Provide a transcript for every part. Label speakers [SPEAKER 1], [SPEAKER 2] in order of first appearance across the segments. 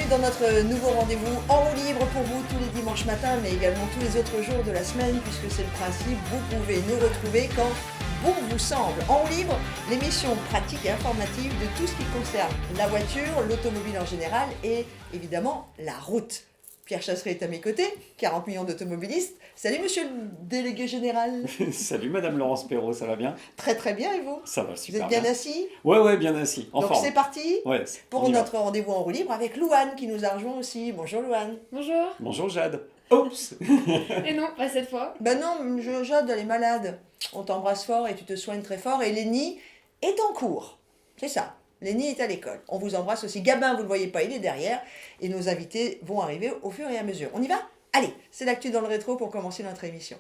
[SPEAKER 1] dans notre nouveau rendez-vous en roue libre pour vous tous les dimanches matins, mais également tous les autres jours de la semaine, puisque c'est le principe, vous pouvez nous retrouver quand bon vous semble. En roue libre, l'émission pratique et informative de tout ce qui concerne la voiture, l'automobile en général et évidemment la route. Pierre Chasseret est à mes côtés, 40 millions d'automobilistes. Salut monsieur le délégué général.
[SPEAKER 2] Salut madame Laurence Perrault, ça va bien?
[SPEAKER 1] Très très bien et vous?
[SPEAKER 2] Ça va
[SPEAKER 1] Vous
[SPEAKER 2] super
[SPEAKER 1] êtes bien assis?
[SPEAKER 2] Ouais, bien assis. En
[SPEAKER 1] Donc
[SPEAKER 2] forme.
[SPEAKER 1] c'est parti
[SPEAKER 2] Ouais,
[SPEAKER 1] pour
[SPEAKER 2] on y va.
[SPEAKER 1] notre rendez-vous en roue libre avec Louane qui nous a rejoint aussi. Bonjour Louane.
[SPEAKER 3] Bonjour.
[SPEAKER 2] Bonjour Jade. Oups.
[SPEAKER 3] Et non, pas cette fois.
[SPEAKER 1] Ben non, Jade, elle est malade. On t'embrasse fort et tu te soignes très fort. Et Lénie est en cours. C'est ça. Lénie est à l'école. On vous embrasse aussi. Gabin, vous ne le voyez pas, il est derrière. Et nos invités vont arriver au fur et à mesure. On y va? Allez, c'est l'actu dans le rétro pour commencer notre émission.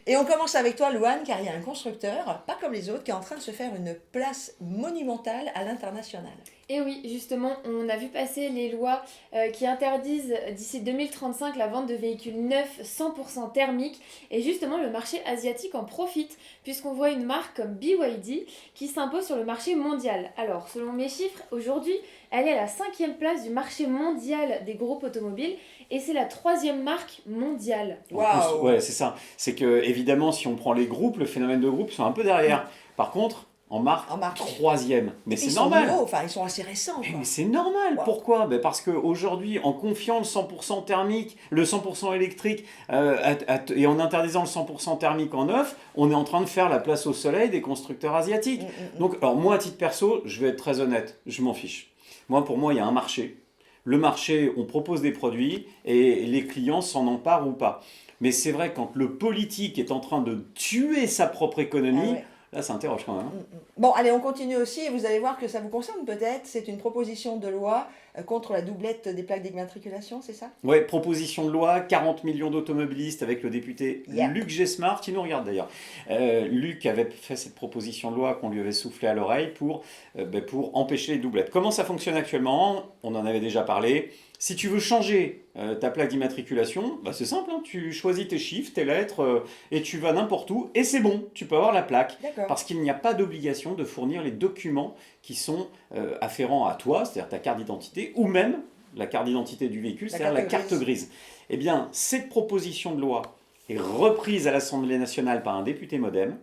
[SPEAKER 1] Et on commence avec toi, Louane, car il y a un constructeur, pas comme les autres, qui est en train de se faire une place monumentale à l'international.
[SPEAKER 3] Et oui, justement, on a vu passer les lois qui interdisent d'ici 2035 la vente de véhicules neufs 100% thermiques. Et justement, le marché asiatique en profite, puisqu'on voit une marque comme BYD qui s'impose sur le marché mondial. Alors, selon mes chiffres, aujourd'hui, elle est à la 5e place du marché mondial des groupes automobiles. Et c'est la 3e marque mondiale.
[SPEAKER 1] Waouh.
[SPEAKER 2] Ouais, c'est ça. C'est que évidemment, si on prend les groupes, le phénomène de groupe sont un peu derrière. Par contre, en marque, 3e. Mais c'est normal.
[SPEAKER 1] Ils sont nouveaux, enfin ils sont assez récents.
[SPEAKER 2] Mais c'est normal.
[SPEAKER 1] Wow.
[SPEAKER 2] Pourquoi? Parce qu'aujourd'hui, en confiant le 100% thermique, le 100% électrique, et en interdisant le 100% thermique en neuf, on est en train de faire la place au soleil des constructeurs asiatiques. Donc, alors moi, à titre perso, je vais être très honnête, je m'en fiche. Pour moi, il y a un marché. Le marché, on propose des produits et les clients s'en emparent ou pas. Mais c'est vrai, quand le politique est en train de tuer sa propre économie, là, ça interroge quand même.
[SPEAKER 1] Bon, allez, on continue aussi et vous allez voir que ça vous concerne peut-être. C'est une proposition de loi contre la doublette des plaques d'immatriculation, c'est ça?
[SPEAKER 2] Ouais, proposition de loi, 40 millions d'automobilistes avec le député Luc Gesmart, qui nous regarde d'ailleurs. Luc avait fait cette proposition de loi qu'on lui avait soufflé à l'oreille pour empêcher les doublettes. Comment ça fonctionne actuellement? On en avait déjà parlé. Si tu veux changer ta plaque d'immatriculation, c'est simple, hein, tu choisis tes chiffres, tes lettres, et tu vas n'importe où, et c'est bon, tu peux avoir la plaque. Parce qu'il n'y a pas d'obligation de fournir les documents qui sont afférents à toi, c'est-à-dire ta carte d'identité, ou même la carte d'identité du véhicule, c'est-à-dire la carte grise. Eh bien, cette proposition de loi est reprise à l'Assemblée nationale par un député MoDem,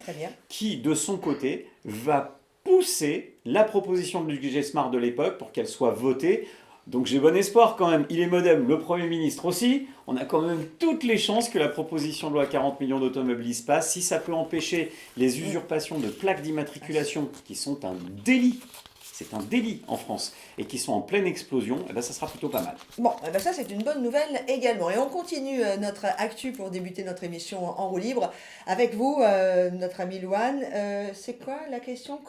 [SPEAKER 2] qui, de son côté, va pousser la proposition de Luc Gesmart de l'époque pour qu'elle soit votée. Donc j'ai bon espoir quand même, il est MoDem, le Premier ministre aussi, on a quand même toutes les chances que la proposition de loi 40 millions d'automobilistes passe. Si ça peut empêcher les usurpations de plaques d'immatriculation qui sont un délit, c'est un délit en France, et qui sont en pleine explosion, ça sera plutôt pas mal.
[SPEAKER 1] Bon, ça c'est une bonne nouvelle également. Et on continue notre actu pour débuter notre émission en roue libre avec vous, notre ami Louane. C'est quoi la question?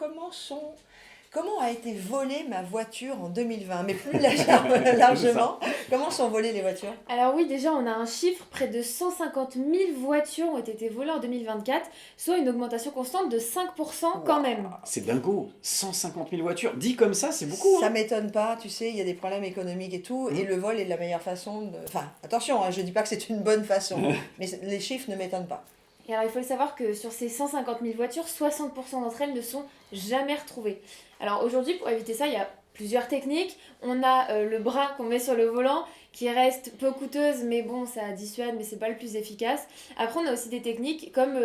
[SPEAKER 1] Comment a été volée ma voiture en 2020? Mais plus largement, comment sont volées les voitures?
[SPEAKER 3] Alors oui, déjà on a un chiffre, près de 150 000 voitures ont été volées en 2024, soit une augmentation constante de 5% quand même.
[SPEAKER 2] C'est dingo, 150 000 voitures, dit comme ça, c'est beaucoup.
[SPEAKER 1] Ça m'étonne pas, tu sais, il y a des problèmes économiques et tout, et le vol est la meilleure façon de... Enfin, attention, je dis pas que c'est une bonne façon, mais les chiffres ne m'étonnent pas.
[SPEAKER 3] Et alors il faut le savoir que sur ces 150 000 voitures, 60% d'entre elles ne sont jamais retrouvées. Alors aujourd'hui, pour éviter ça, il y a plusieurs techniques. On a le bras qu'on met sur le volant qui reste peu coûteuse, mais bon, ça dissuade, mais c'est pas le plus efficace. Après, on a aussi des techniques comme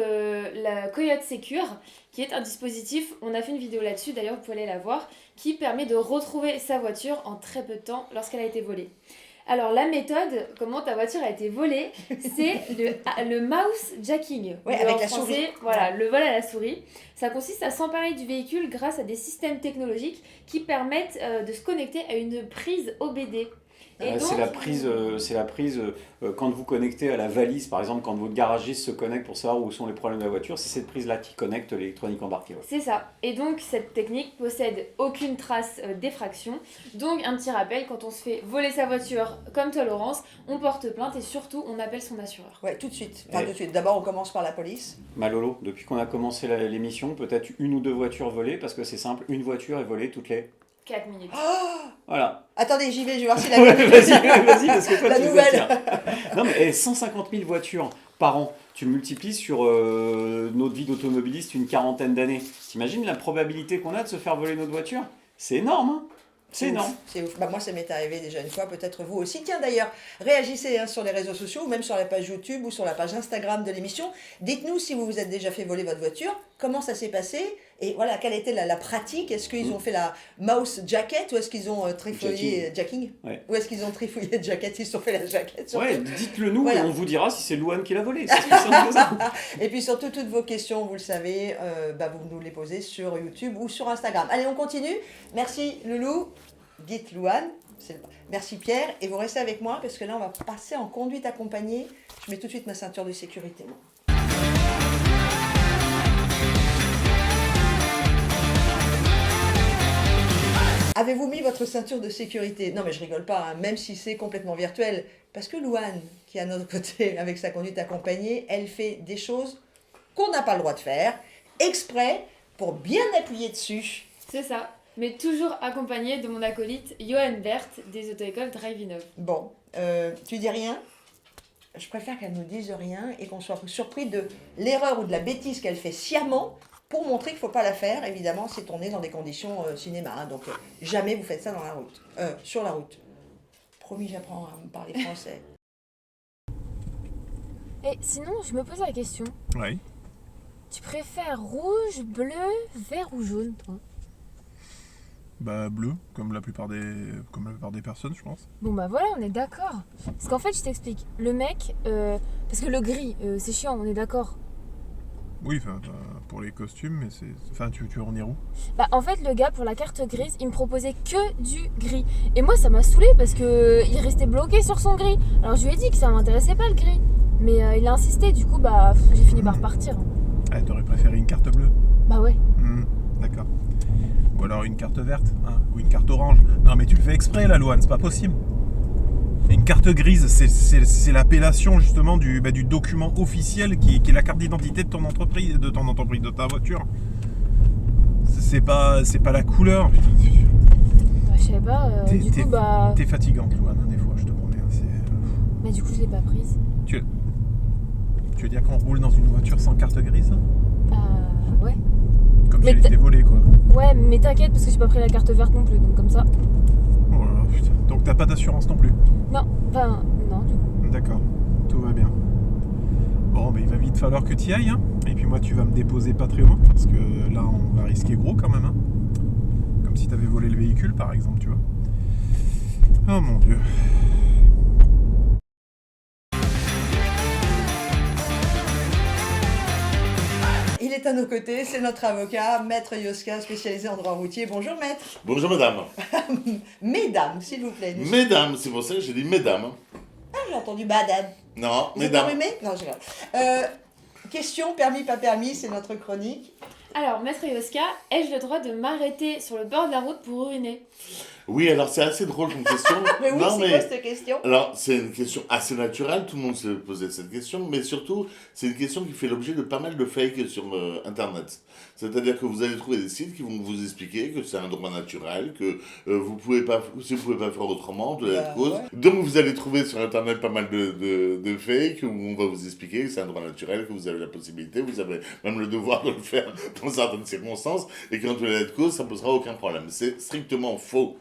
[SPEAKER 3] la Coyote Secure, qui est un dispositif, on a fait une vidéo là-dessus, d'ailleurs vous pouvez aller la voir, qui permet de retrouver sa voiture en très peu de temps lorsqu'elle a été volée. Alors la méthode, comment ta voiture a été volée, c'est le mouse jacking.
[SPEAKER 1] Avec la souris.
[SPEAKER 3] Voilà, le vol à la souris. Ça consiste à s'emparer du véhicule grâce à des systèmes technologiques qui permettent de se connecter à une prise OBD.
[SPEAKER 2] C'est la prise quand vous connectez à la valise, par exemple, quand votre garagiste se connecte pour savoir où sont les problèmes de la voiture, c'est cette prise-là qui connecte l'électronique embarquée.
[SPEAKER 3] C'est ça. Et donc, cette technique possède aucune trace d'effraction. Donc, un petit rappel, quand on se fait voler sa voiture, comme toi, Laurence, on porte plainte et surtout, on appelle son assureur.
[SPEAKER 1] Ouais, tout de suite. Tout de suite. D'abord, on commence par la police.
[SPEAKER 2] Lolo, depuis qu'on a commencé l'émission, peut-être une ou deux voitures volées, parce que c'est simple, une voiture est volée toutes les
[SPEAKER 3] 4 minutes.
[SPEAKER 2] Voilà.
[SPEAKER 1] Attendez, j'y vais voir si la
[SPEAKER 2] vas-y, parce que toi,
[SPEAKER 1] la
[SPEAKER 2] tu
[SPEAKER 1] nouvelle.
[SPEAKER 2] Non, mais 150 000 voitures par an. Tu le multiplies sur notre vie d'automobiliste une quarantaine d'années. T'imagines la probabilité qu'on a de se faire voler notre voiture? C'est énorme, hein. C'est énorme.
[SPEAKER 1] C'est ouf. Bah, moi, ça m'est arrivé déjà une fois, peut-être vous aussi. Tiens, d'ailleurs, réagissez sur les réseaux sociaux ou même sur la page YouTube ou sur la page Instagram de l'émission. Dites-nous si vous vous êtes déjà fait voler votre voiture, comment ça s'est passé et voilà, quelle était la pratique. Est-ce qu'ils ont fait la mouse jacket ou est-ce qu'ils ont trifouillé jacking
[SPEAKER 2] Ouais.
[SPEAKER 1] Ou est-ce qu'ils ont trifouillé jacket, ils se sont fait la jaquette surtout.
[SPEAKER 2] Ouais, dites-le nous
[SPEAKER 1] Voilà.
[SPEAKER 2] et on vous dira si c'est Louane qui l'a volé. C'est aussi simple que ça.
[SPEAKER 1] Et puis surtout, toutes vos questions, vous le savez, vous nous les posez sur YouTube ou sur Instagram. Allez, on continue. Merci Loulou, dites Louane. Merci Pierre. Et vous restez avec moi parce que là, on va passer en conduite accompagnée. Je mets tout de suite ma ceinture de sécurité. Moi. Avez-vous mis votre ceinture de sécurité? Non, mais je rigole pas, hein, même si c'est complètement virtuel. Parce que Louane, qui est à notre côté avec sa conduite accompagnée, elle fait des choses qu'on n'a pas le droit de faire, exprès pour bien appuyer dessus.
[SPEAKER 3] C'est ça. Mais toujours accompagné de mon acolyte Johan Berthe des auto-écoles Drive Innov.
[SPEAKER 1] Bon, tu dis rien? Je préfère qu'elle nous dise rien et qu'on soit surpris de l'erreur ou de la bêtise qu'elle fait sciemment pour montrer qu'il ne faut pas la faire. Évidemment, c'est tourné dans des conditions cinéma. Hein, donc, jamais vous faites ça dans la route, sur la route. Promis, j'apprends à me parler français.
[SPEAKER 3] Et sinon, je me pose la question.
[SPEAKER 4] Oui.
[SPEAKER 3] Tu préfères rouge, bleu, vert ou jaune, toi?
[SPEAKER 4] Bah bleu, comme la plupart des personnes, je pense.
[SPEAKER 3] Bon bah voilà, on est d'accord. Parce qu'en fait, je t'explique. Le mec, parce que le gris, c'est chiant, on est d'accord.
[SPEAKER 4] Oui, pour les costumes, mais c'est... Enfin, tu veux en venir où?
[SPEAKER 3] Bah en fait, le gars, pour la carte grise, il me proposait que du gris. Et moi, ça m'a saoulé parce que il restait bloqué sur son gris. Alors je lui ai dit que ça m'intéressait pas le gris. Mais il a insisté, du coup, bah j'ai fini par partir.
[SPEAKER 4] Ah, t'aurais préféré une carte bleue?
[SPEAKER 3] Bah ouais.
[SPEAKER 4] D'accord. Ou alors une carte verte, hein, ou une carte orange. Non mais tu le fais exprès là, Louane, c'est pas possible. Une carte grise, c'est l'appellation justement du document officiel qui est la carte d'identité de ton entreprise, de ta voiture. C'est pas la couleur. Putain.
[SPEAKER 3] Bah je sais pas, du coup bah...
[SPEAKER 4] T'es fatigante, Louane, hein, des fois, je te promets.
[SPEAKER 3] Mais du coup, je l'ai pas prise.
[SPEAKER 4] Tu veux dire qu'on roule dans une voiture sans carte grise?
[SPEAKER 3] Ouais.
[SPEAKER 4] Comme
[SPEAKER 3] Mais
[SPEAKER 4] si elle était volée, quoi.
[SPEAKER 3] Ouais, mais t'inquiète parce que j'ai pas pris la carte verte non plus, donc comme ça.
[SPEAKER 4] Oh là là, putain. Donc t'as pas d'assurance non plus?
[SPEAKER 3] Non, enfin, non, du coup.
[SPEAKER 4] D'accord, tout va bien. Bon, il va vite falloir que tu y ailles, hein. Et puis moi, tu vas me déposer pas très loin, parce que là, on va risquer gros quand même, hein. Comme si t'avais volé le véhicule, par exemple, tu vois. Oh mon Dieu.
[SPEAKER 1] Il est à nos côtés, c'est notre avocat, Maître Yoska, spécialisé en droit routier. Bonjour Maître.
[SPEAKER 5] Bonjour madame.
[SPEAKER 1] Mesdames, s'il vous plaît.
[SPEAKER 5] Mesdames, c'est pour ça que j'ai dit mesdames.
[SPEAKER 1] Ah, j'ai entendu madame.
[SPEAKER 5] Non,
[SPEAKER 1] Vous êtes
[SPEAKER 5] mesdames.
[SPEAKER 1] enrhumé? Non, je rigole. Question, permis, pas permis, c'est notre chronique.
[SPEAKER 3] Alors, Maître Yoska, ai-je le droit de m'arrêter sur le bord de la route pour uriner?
[SPEAKER 5] Oui, alors c'est assez drôle comme question.
[SPEAKER 1] Mais oui,
[SPEAKER 5] Non,
[SPEAKER 1] c'est quoi cette question?
[SPEAKER 5] Alors, c'est une question assez naturelle, tout le monde se posait cette question, mais surtout, c'est une question qui fait l'objet de pas mal de fakes sur Internet. C'est-à-dire que vous allez trouver des sites qui vont vous expliquer que c'est un droit naturel, que vous pouvez pas faire autrement, de la cause.
[SPEAKER 1] Ouais.
[SPEAKER 5] Donc, vous allez trouver sur Internet pas mal de fakes où on va vous expliquer que c'est un droit naturel, que vous avez la possibilité, vous avez même le devoir de le faire dans certaines circonstances, et qu'en tout état de cause, ça posera aucun problème. C'est strictement faux.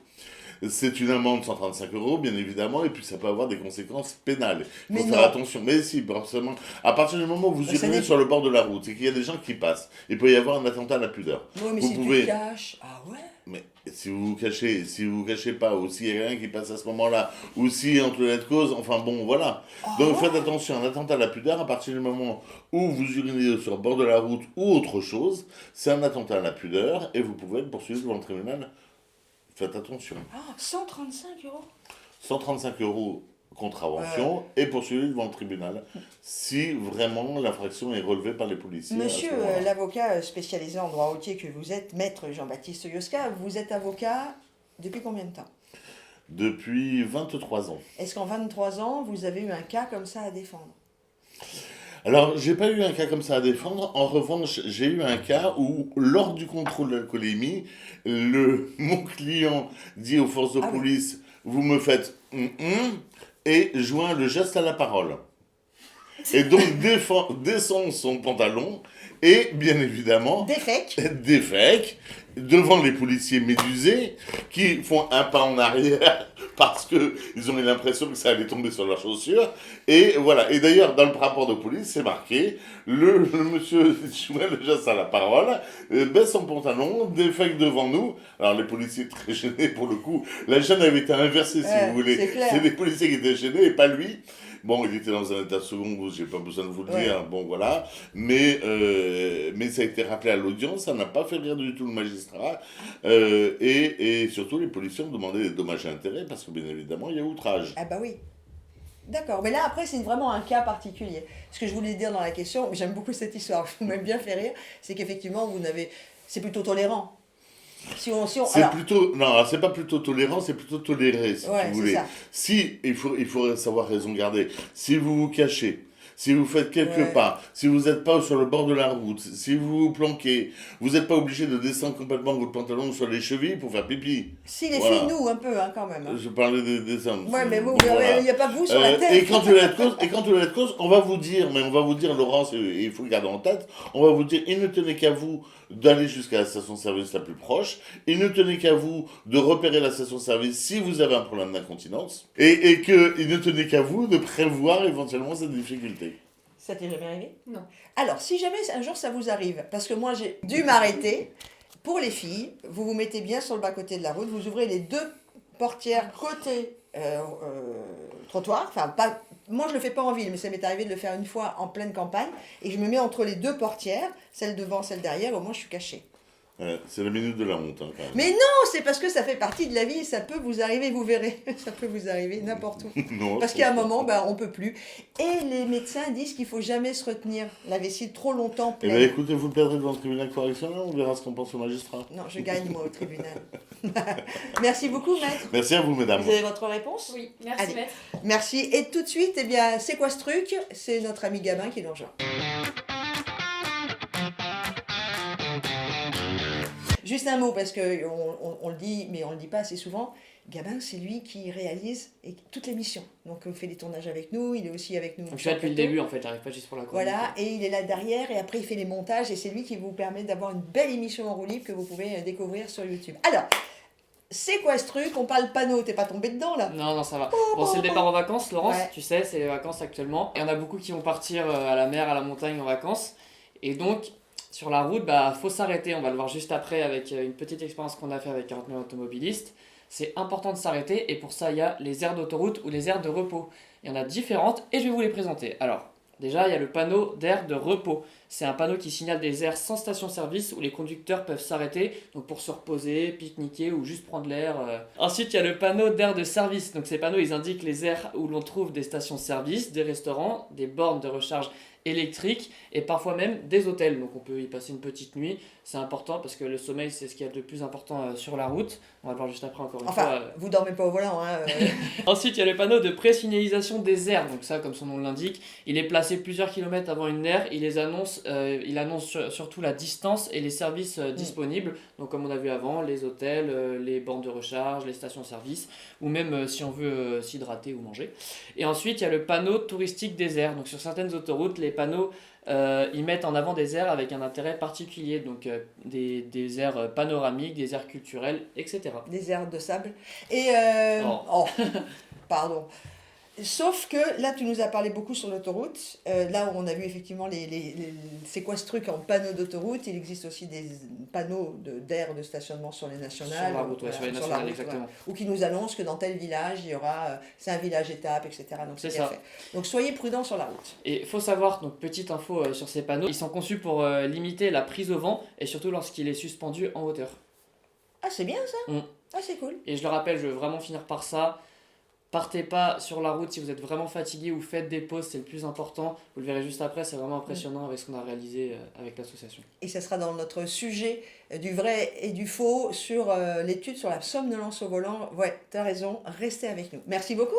[SPEAKER 5] C'est une amende de 135 €, bien évidemment, et puis ça peut avoir des conséquences pénales. Il faut
[SPEAKER 1] Mais
[SPEAKER 5] faire
[SPEAKER 1] non.
[SPEAKER 5] attention. Mais si, forcément, à partir du moment où vous
[SPEAKER 1] Ça
[SPEAKER 5] urinez
[SPEAKER 1] n'est-
[SPEAKER 5] sur le bord de la route et qu'il y a des gens qui passent, il peut y avoir un attentat à la pudeur.
[SPEAKER 1] Oui, mais
[SPEAKER 5] Vous
[SPEAKER 1] si tu
[SPEAKER 5] pouvez-
[SPEAKER 1] te caches. Ah ouais?
[SPEAKER 5] Mais si vous vous cachez pas, ou s'il y a quelqu'un qui passe à ce moment-là, ou si entre les cause, enfin bon, voilà. Donc faites attention, un attentat à la pudeur, à partir du moment où vous urinez sur le bord de la route ou autre chose, c'est un attentat à la pudeur et vous pouvez être poursuivi devant le tribunal. Faites attention.
[SPEAKER 1] Ah, 135 €.
[SPEAKER 5] 135 € contravention et poursuivi devant le tribunal si vraiment l'infraction est relevée par les policiers. à ce
[SPEAKER 1] Monsieur
[SPEAKER 5] moment-là.
[SPEAKER 1] l'avocat spécialisé en droit routier que vous êtes, Maître Jean-Baptiste Yoska, vous êtes avocat depuis combien de temps?
[SPEAKER 5] Depuis 23 ans.
[SPEAKER 1] Est-ce qu'en 23 ans, vous avez eu un cas comme ça à défendre?
[SPEAKER 5] Alors, j'ai pas eu un cas comme ça à défendre. En revanche, j'ai eu un cas où, lors du contrôle d'alcoolémie, mon client dit aux forces de
[SPEAKER 1] Ah oui.
[SPEAKER 5] police, vous me faites et joint le geste à la parole. et donc descend son pantalon et bien évidemment
[SPEAKER 1] Défèque.
[SPEAKER 5] devant les policiers médusés qui font un pas en arrière parce qu'ils ont eu l'impression que ça allait tomber sur leurs chaussures. Et voilà. Et d'ailleurs, dans le rapport de police, c'est marqué, le monsieur, je vois déjà ça la parole, baisse son pantalon, défèque devant nous. Alors les policiers très gênés pour le coup. La chaîne avait été inversée, si vous voulez. C'est les policiers qui étaient gênés et pas lui. Bon, il était dans un état second, j'ai pas besoin de vous le dire, bon voilà. Mais ça a été rappelé à l'audience, ça n'a pas fait rire du tout le magistrat. Et surtout, les policiers ont demandé des dommages et intérêts parce que bien évidemment, il y a outrage.
[SPEAKER 1] Ah bah oui. D'accord, mais là après c'est vraiment un cas particulier. Ce que je voulais dire dans la question, j'aime beaucoup cette histoire, je m'aime bien fait rire, c'est qu'effectivement c'est plutôt tolérant.
[SPEAKER 5] Non, c'est pas plutôt tolérant, c'est plutôt toléré, si vous voulez.
[SPEAKER 1] Ça.
[SPEAKER 5] Si, il faut savoir raison garder. Si vous vous cachez, si vous faites quelques pas, si vous n'êtes pas sur le bord de la route, si vous vous planquez, vous n'êtes pas obligé de descendre complètement votre pantalon sur les chevilles pour faire pipi.
[SPEAKER 1] Si les filles, nous, un peu, quand même.
[SPEAKER 5] Je parlais des hommes.
[SPEAKER 1] Ouais, mais vous, il n'y a pas vous sur la tête.
[SPEAKER 5] Et quand tu l'as de cause, on va vous dire, Laurence, il faut le garder en tête, on va vous dire, il ne tenait qu'à vous d'aller jusqu'à la station-service la plus proche, il ne tenait qu'à vous de repérer la station-service si vous avez un problème d'incontinence, et qu'il ne tenait qu'à vous de prévoir éventuellement cette difficulté.
[SPEAKER 1] Ça t'est jamais arrivé ?
[SPEAKER 3] Non.
[SPEAKER 1] Alors, si jamais un jour ça vous arrive, parce que moi j'ai dû m'arrêter, pour les filles, vous vous mettez bien sur le bas-côté de la route, vous ouvrez les deux portières côté trottoir, enfin pas... Moi, je le fais pas en ville, mais ça m'est arrivé de le faire une fois en pleine campagne. Et je me mets entre les deux portières, celle devant, celle derrière, au moins je suis cachée.
[SPEAKER 5] C'est la minute de la honte, quand même.
[SPEAKER 1] Mais non, c'est parce que ça fait partie de la vie, ça peut vous arriver, vous verrez. Ça peut vous arriver n'importe où.
[SPEAKER 5] Non,
[SPEAKER 1] parce qu'à un moment, on peut plus. Et les médecins disent qu'il faut jamais se retenir la vessie trop longtemps pleine.
[SPEAKER 5] Eh bien, écoutez, vous perdrez devant le tribunal correctionnel, on verra ce qu'on pense au magistrat.
[SPEAKER 1] Non, je gagne, moi, au tribunal. Merci beaucoup, maître.
[SPEAKER 5] Merci à vous, mesdames.
[SPEAKER 1] Vous avez votre réponse ?
[SPEAKER 3] Oui, merci
[SPEAKER 1] Allez.
[SPEAKER 3] maître.
[SPEAKER 1] Merci. Et tout de suite, c'est quoi ce truc ? C'est notre ami Gabin qui nous rejoint. Juste un mot, parce qu'on le dit, mais on le dit pas assez souvent. Gabin, c'est lui qui réalise toute l'émission. Donc, il fait des tournages avec nous, il est aussi avec nous.
[SPEAKER 6] Donc, je suis là depuis le début, en fait, j'arrive pas juste pour la chronique.
[SPEAKER 1] Voilà, et il est là derrière, et après, il fait les montages, et c'est lui qui vous permet d'avoir une belle émission en roue libre que vous pouvez découvrir sur YouTube. Alors, c'est quoi ce truc ? On parle panneau, t'es pas tombé dedans, là ?
[SPEAKER 6] Non, ça va. Bon, c'est le départ en vacances, Laurence,
[SPEAKER 1] Ouais.
[SPEAKER 6] tu sais, c'est les vacances actuellement. Et on a beaucoup qui vont partir à la mer, à la montagne en vacances. Et donc, sur la route, faut s'arrêter. On va le voir juste après avec une petite expérience qu'on a fait avec 40 000 automobilistes. C'est important de s'arrêter et pour ça, il y a les aires d'autoroute ou les aires de repos. Il y en a différentes et je vais vous les présenter. Alors, déjà, il y a le panneau d'aire de repos. C'est un panneau qui signale des aires sans station-service où les conducteurs peuvent s'arrêter donc pour se reposer, pique-niquer ou juste prendre l'air. Ensuite, il y a le panneau d'aire de service. Donc, ces panneaux, ils indiquent les aires où l'on trouve des stations-service, des restaurants, des bornes de recharge électrique et parfois même des hôtels. Donc on peut y passer une petite nuit. C'est important parce que le sommeil, c'est ce qu'il y a de plus important sur la route. On va le voir juste après encore une fois.
[SPEAKER 1] Vous dormez pas au volant, hein.
[SPEAKER 6] Ensuite, il y a le panneau de pré-signalisation des aires. Donc ça, comme son nom l'indique, il est placé plusieurs kilomètres avant une aire. Il annonce surtout la distance et les services disponibles. Donc comme on a vu avant, les hôtels, les bornes de recharge, les stations-service, ou même si on veut s'hydrater ou manger. Et ensuite, il y a le panneau touristique des aires. Donc sur certaines autoroutes, les panneaux ils mettent en avant des aires avec un intérêt particulier, donc des aires panoramiques, des aires culturelles, etc.
[SPEAKER 1] Des aires de sable. Et pardon. Sauf que là, tu nous as parlé beaucoup sur l'autoroute. Là où on a vu effectivement c'est quoi ce truc en panneau d'autoroute. Il existe aussi des panneaux d'aires de stationnement sur les nationales.
[SPEAKER 6] Sur la route, sur les nationales, exactement.
[SPEAKER 1] Ou qui nous annoncent que dans tel village, il y aura, c'est un village étape, etc. Donc c'est bien fait. Donc soyez prudents sur la route.
[SPEAKER 6] Et il faut savoir, donc petite info sur ces panneaux, ils sont conçus pour limiter la prise au vent et surtout lorsqu'il est suspendu en hauteur.
[SPEAKER 1] Ah, c'est bien ça. Ah, c'est cool.
[SPEAKER 6] Et je le rappelle, je veux vraiment finir par ça. Partez pas sur la route si vous êtes vraiment fatigué ou faites des pauses, c'est le plus important. Vous le verrez juste après, c'est vraiment impressionnant avec ce qu'on a réalisé avec l'association. Et
[SPEAKER 1] ça sera dans notre sujet du vrai et du faux sur l'étude sur la somnolence au volant. Ouais, t'as raison, restez avec nous. Merci beaucoup.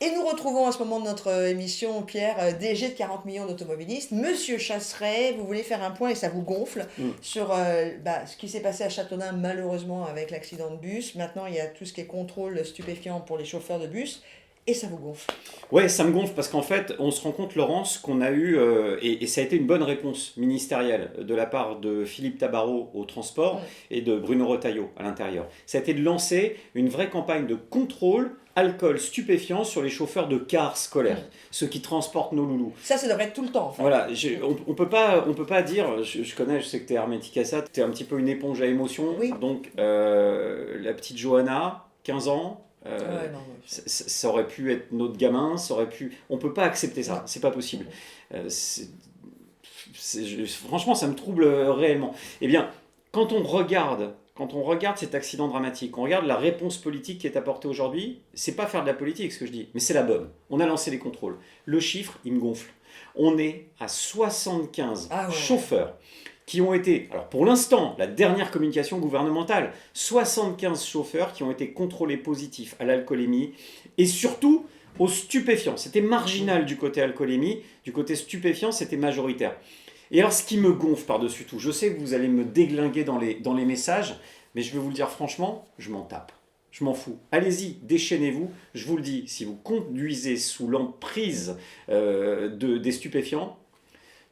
[SPEAKER 1] Et nous retrouvons retrouvons à ce moment de notre émission, Pierre, DG de 40 millions d'automobilistes. Monsieur Chasseret, vous voulez faire un point et ça vous gonfle sur ce qui s'est passé à Châteaudun, malheureusement, avec l'accident de bus. Maintenant, il y a tout ce qui est contrôle stupéfiant pour les chauffeurs de bus. Et ça vous gonfle?
[SPEAKER 2] Ouais, ça me gonfle parce qu'en fait, on se rend compte, Laurence, qu'on a eu, et ça a été une bonne réponse ministérielle de la part de Philippe Tabarot au transport et de Bruno Retailleau à l'intérieur. Ça a été de lancer une vraie campagne de contrôle alcool stupéfiant sur les chauffeurs de cars scolaires, ceux qui transportent nos loulous.
[SPEAKER 1] Ça devrait être tout le temps, en fait.
[SPEAKER 2] Voilà, on peut pas dire, je sais que tu es hermétique à ça, tu es un petit peu une éponge à émotions, donc la petite Johanna, 15 ans, ça aurait pu être notre gamin, on peut pas accepter ça, c'est pas possible. Franchement, ça me trouble réellement. Eh bien, quand on regarde cet accident dramatique, on regarde la réponse politique qui est apportée aujourd'hui, c'est pas faire de la politique ce que je dis, mais c'est la bonne. On a lancé les contrôles. Le chiffre, il me gonfle. On est à 75 chauffeurs qui ont été, alors pour l'instant, la dernière communication gouvernementale, 75 chauffeurs qui ont été contrôlés positifs à l'alcoolémie et surtout aux stupéfiants. C'était marginal du côté alcoolémie, du côté stupéfiant, c'était majoritaire. Et alors ce qui me gonfle par-dessus tout, je sais que vous allez me déglinguer dans les messages, mais je vais vous le dire franchement, je m'en tape. Je m'en fous. Allez-y, déchaînez-vous. Je vous le dis, si vous conduisez sous l'emprise des stupéfiants,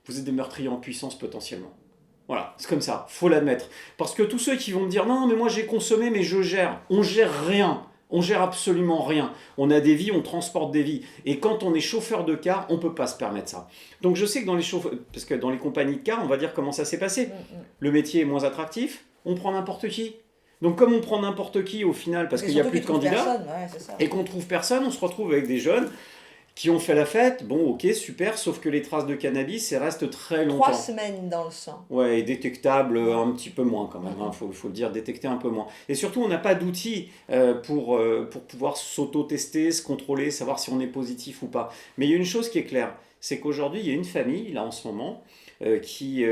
[SPEAKER 2] vous êtes des meurtriers en puissance potentiellement. Voilà, c'est comme ça, faut l'admettre. Parce que tous ceux qui vont me dire « Non, mais moi j'ai consommé, mais je gère », on gère rien. On gère absolument rien. On a des vies, on transporte des vies. Et quand on est chauffeur de car, on ne peut pas se permettre ça. Donc je sais que parce que dans les compagnies de car, on va dire comment ça s'est passé. Le métier est moins attractif, on prend n'importe qui. Donc comme on prend n'importe qui au final, parce qu'il n'y a plus de candidats, et qu'on ne trouve personne, on se retrouve avec des jeunes qui ont fait la fête, bon ok, super, sauf que les traces de cannabis, elles restent très longtemps.
[SPEAKER 1] 3 semaines dans le sang.
[SPEAKER 2] Ouais, et détectable un petit peu moins quand même, faut le dire, détecter un peu moins. Et surtout, on n'a pas d'outils pour pouvoir s'auto-tester, se contrôler, savoir si on est positif ou pas. Mais il y a une chose qui est claire, c'est qu'aujourd'hui, il y a une famille, là en ce moment, qui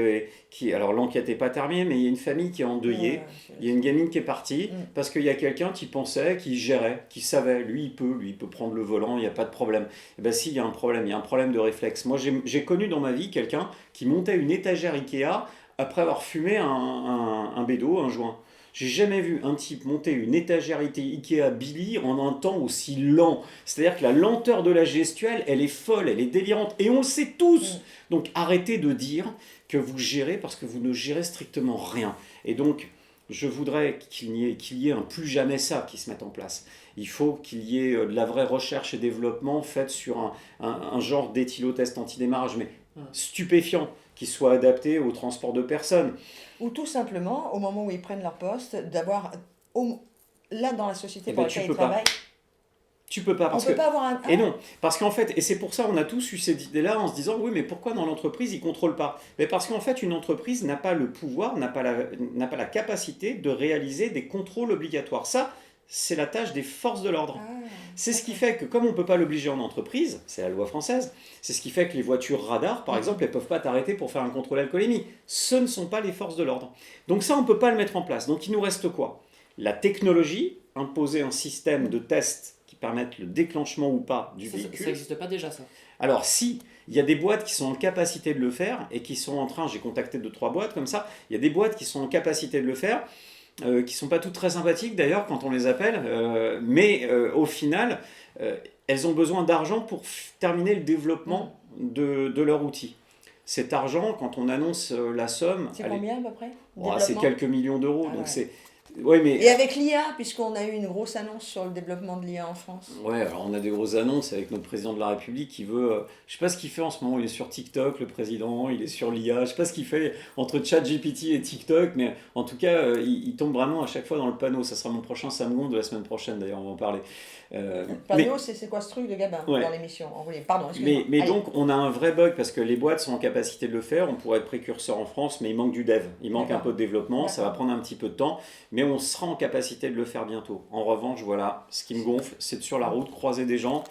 [SPEAKER 2] alors l'enquête n'est pas terminée, mais il y a une famille qui est endeuillée, il y a une gamine qui est partie, parce qu'il y a quelqu'un qui pensait, qui gérait, qui savait, lui il peut prendre le volant, il n'y a pas de problème. Et bien si, il y a un problème de réflexe. Moi j'ai connu dans ma vie quelqu'un qui montait une étagère Ikea après avoir fumé un bédo, un joint. J'ai jamais vu un type monter une étagère Ikea Billy en un temps aussi lent. C'est-à-dire que la lenteur de la gestuelle, elle est folle, elle est délirante. Et on le sait tous. Donc arrêtez de dire que vous gérez parce que vous ne gérez strictement rien. Et donc, je voudrais qu'il y ait un plus jamais ça qui se mette en place. Il faut qu'il y ait de la vraie recherche et développement faite sur un genre d'éthylotest antidémarrage, mais stupéfiant, qui soit adapté au transport de personnes.
[SPEAKER 1] Ou tout simplement, au moment où ils prennent leur poste, d'avoir, là dans la société pour laquelle ils travaillent,
[SPEAKER 2] tu peux pas,
[SPEAKER 1] on peut pas avoir un...
[SPEAKER 2] Et non, parce qu'en fait, et c'est pour ça on a tous eu cette idée-là en se disant oui, mais pourquoi dans l'entreprise ils contrôlent pas? Mais parce qu'en fait une entreprise n'a pas le pouvoir, n'a pas la capacité de réaliser des contrôles obligatoires. Ça, c'est la tâche des forces de l'ordre. C'est ce qui fait que comme on ne peut pas l'obliger en entreprise, c'est la loi française, c'est ce qui fait que les voitures radars, par exemple, elles ne peuvent pas t'arrêter pour faire un contrôle alcoolémie. Ce ne sont pas les forces de l'ordre. Donc ça, on ne peut pas le mettre en place. Donc il nous reste quoi? La technologie, imposer un système de tests qui permettent le déclenchement ou pas du véhicule.
[SPEAKER 6] Ça n'existe pas déjà, ça?
[SPEAKER 2] Alors si, il y a des boîtes qui sont en capacité de le faire et qui sont en train, j'ai contacté 2-3 boîtes comme ça, il y a des boîtes qui sont en capacité de le faire, qui sont pas toutes très sympathiques d'ailleurs quand on les appelle, mais au final, elles ont besoin d'argent pour terminer le développement de leur outil. Cet argent, quand on annonce la somme...
[SPEAKER 1] C'est combien à peu près?
[SPEAKER 2] C'est quelques millions d'euros, donc c'est...
[SPEAKER 1] Ouais, mais... Et avec l'IA, puisqu'on a eu une grosse annonce sur le développement de l'IA en France.
[SPEAKER 2] Ouais, alors on a des grosses annonces avec notre président de la République qui veut... je sais pas ce qu'il fait en ce moment, il est sur TikTok, le président, il est sur l'IA, je sais pas ce qu'il fait entre ChatGPT et TikTok, mais en tout cas, il tombe vraiment à chaque fois dans le panneau. Ça sera mon prochain Samgon de la semaine prochaine, d'ailleurs, on va en parler.
[SPEAKER 1] Panneau, c'est quoi ce truc de Gabin dans l'émission? Pardon, excusez-moi.
[SPEAKER 2] Mais donc, on a un vrai bug parce que les boîtes sont en capacité de le faire, on pourrait être précurseur en France, mais il manque du dev, il manque un peu de développement, ça va prendre un petit peu de temps, mais on sera en capacité de le faire bientôt. En revanche, voilà, ce qui me gonfle, c'est de sur la route croiser des gens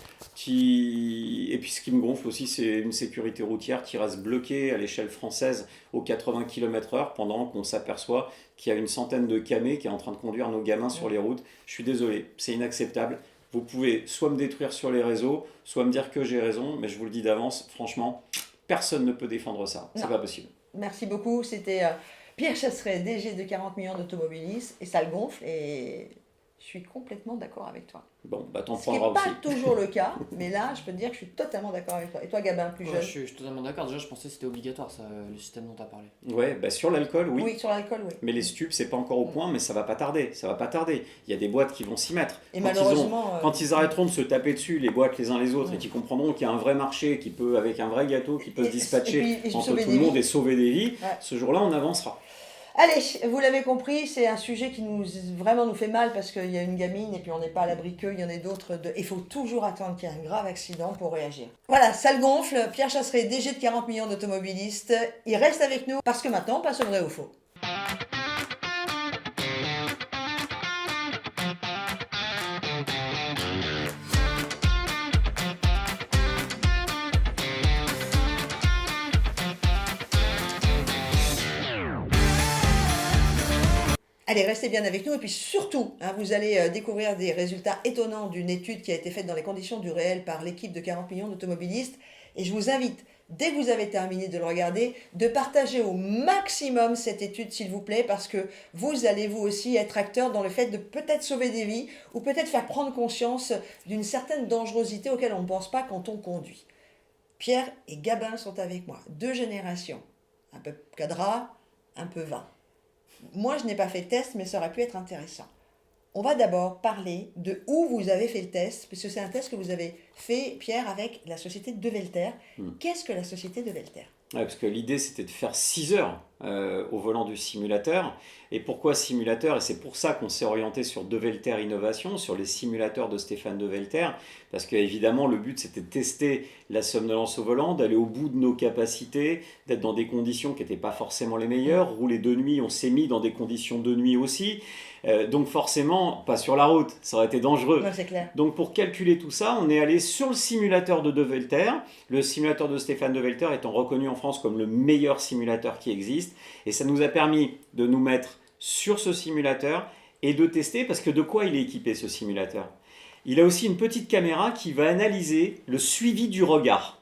[SPEAKER 2] et puis ce qui me gonfle aussi, c'est une sécurité routière qui reste bloquée à l'échelle française aux 80 km/h pendant qu'on s'aperçoit qu'il y a une centaine de camés qui est en train de conduire nos gamins sur les routes. Je suis désolé, c'est inacceptable. Vous pouvez soit me détruire sur les réseaux, soit me dire que j'ai raison, mais je vous le dis d'avance, franchement, personne ne peut défendre ça. C'est
[SPEAKER 1] Non.
[SPEAKER 2] pas possible.
[SPEAKER 1] Merci beaucoup. C'était Pierre Chasseret, DG de 40 millions d'automobilistes, et ça le gonfle, et je suis complètement d'accord avec toi.
[SPEAKER 2] Bon, bah t'en
[SPEAKER 1] Ce qui n'est
[SPEAKER 2] prendras
[SPEAKER 1] pas
[SPEAKER 2] aussi.
[SPEAKER 1] toujours le cas, mais là, je peux te dire que je suis totalement d'accord avec toi. Et toi, Gabin, plus
[SPEAKER 6] Ouais,
[SPEAKER 1] jeune?
[SPEAKER 6] je suis totalement d'accord. Déjà, je pensais que c'était obligatoire, ça, le système dont tu as parlé.
[SPEAKER 2] Ouais, bah sur l'alcool, oui.
[SPEAKER 1] Sur l'alcool, oui.
[SPEAKER 2] Mais les stupes, c'est pas encore au point, mais ça va pas tarder. Ça va pas tarder. Il y a des boîtes qui vont s'y mettre.
[SPEAKER 1] Et
[SPEAKER 2] Quand ils
[SPEAKER 1] malheureusement,
[SPEAKER 2] Quand ils arrêteront de se taper dessus, les boîtes les uns les autres, et qu'ils comprendront qu'il y a un vrai marché qui peut, avec un vrai gâteau, qui peut se dispatcher
[SPEAKER 1] et
[SPEAKER 2] entre
[SPEAKER 1] sauver
[SPEAKER 2] tout
[SPEAKER 1] des
[SPEAKER 2] le monde
[SPEAKER 1] vies.
[SPEAKER 2] et sauver des vies,
[SPEAKER 1] Ouais.
[SPEAKER 2] ce jour-là, on avancera.
[SPEAKER 1] Allez, vous l'avez compris, c'est un sujet qui vraiment nous fait mal parce qu'il y a une gamine et puis on n'est pas à l'abri qu'il y en ait d'autres. Il faut toujours attendre qu'il y ait un grave accident pour réagir. Voilà, ça le gonfle. Pierre Chasseret, DG de 40 millions d'automobilistes, il reste avec nous parce que maintenant on passe au vrai ou faux. Allez, restez bien avec nous et puis surtout, vous allez découvrir des résultats étonnants d'une étude qui a été faite dans les conditions du réel par l'équipe de 40 millions d'automobilistes. Et je vous invite, dès que vous avez terminé de le regarder, de partager au maximum cette étude, s'il vous plaît, parce que vous allez vous aussi être acteur dans le fait de peut-être sauver des vies ou peut-être faire prendre conscience d'une certaine dangerosité auquel on ne pense pas quand on conduit. Pierre et Gabin sont avec moi, 2 générations, un peu cadra, un peu vin. Moi, je n'ai pas fait le test, mais ça aurait pu être intéressant. On va d'abord parler de où vous avez fait le test, puisque c'est un test que vous avez fait, Pierre, avec la société De Velter. Qu'est-ce que la société De Velter?
[SPEAKER 2] Ouais, parce que l'idée, c'était de faire 6 heures au volant du simulateur. Et pourquoi simulateur? Et c'est pour ça qu'on s'est orienté sur De Velter Innovation, sur les simulateurs de Stéphane De Velter. Parce qu'évidemment, le but, c'était de tester la somnolence au volant, d'aller au bout de nos capacités, d'être dans des conditions qui n'étaient pas forcément les meilleures. Rouler de nuit, on s'est mis dans des conditions de nuit aussi. Donc forcément, pas sur la route, ça aurait été dangereux.
[SPEAKER 1] Ouais, c'est clair.
[SPEAKER 2] Donc pour calculer tout ça, on est allé sur le simulateur de Velter. Le simulateur de Stéphane De Velter étant reconnu en France comme le meilleur simulateur qui existe. Et ça nous a permis de nous mettre sur ce simulateur et de tester, parce que de quoi il est équipé ce simulateur? Il a aussi une petite caméra qui va analyser le suivi du regard.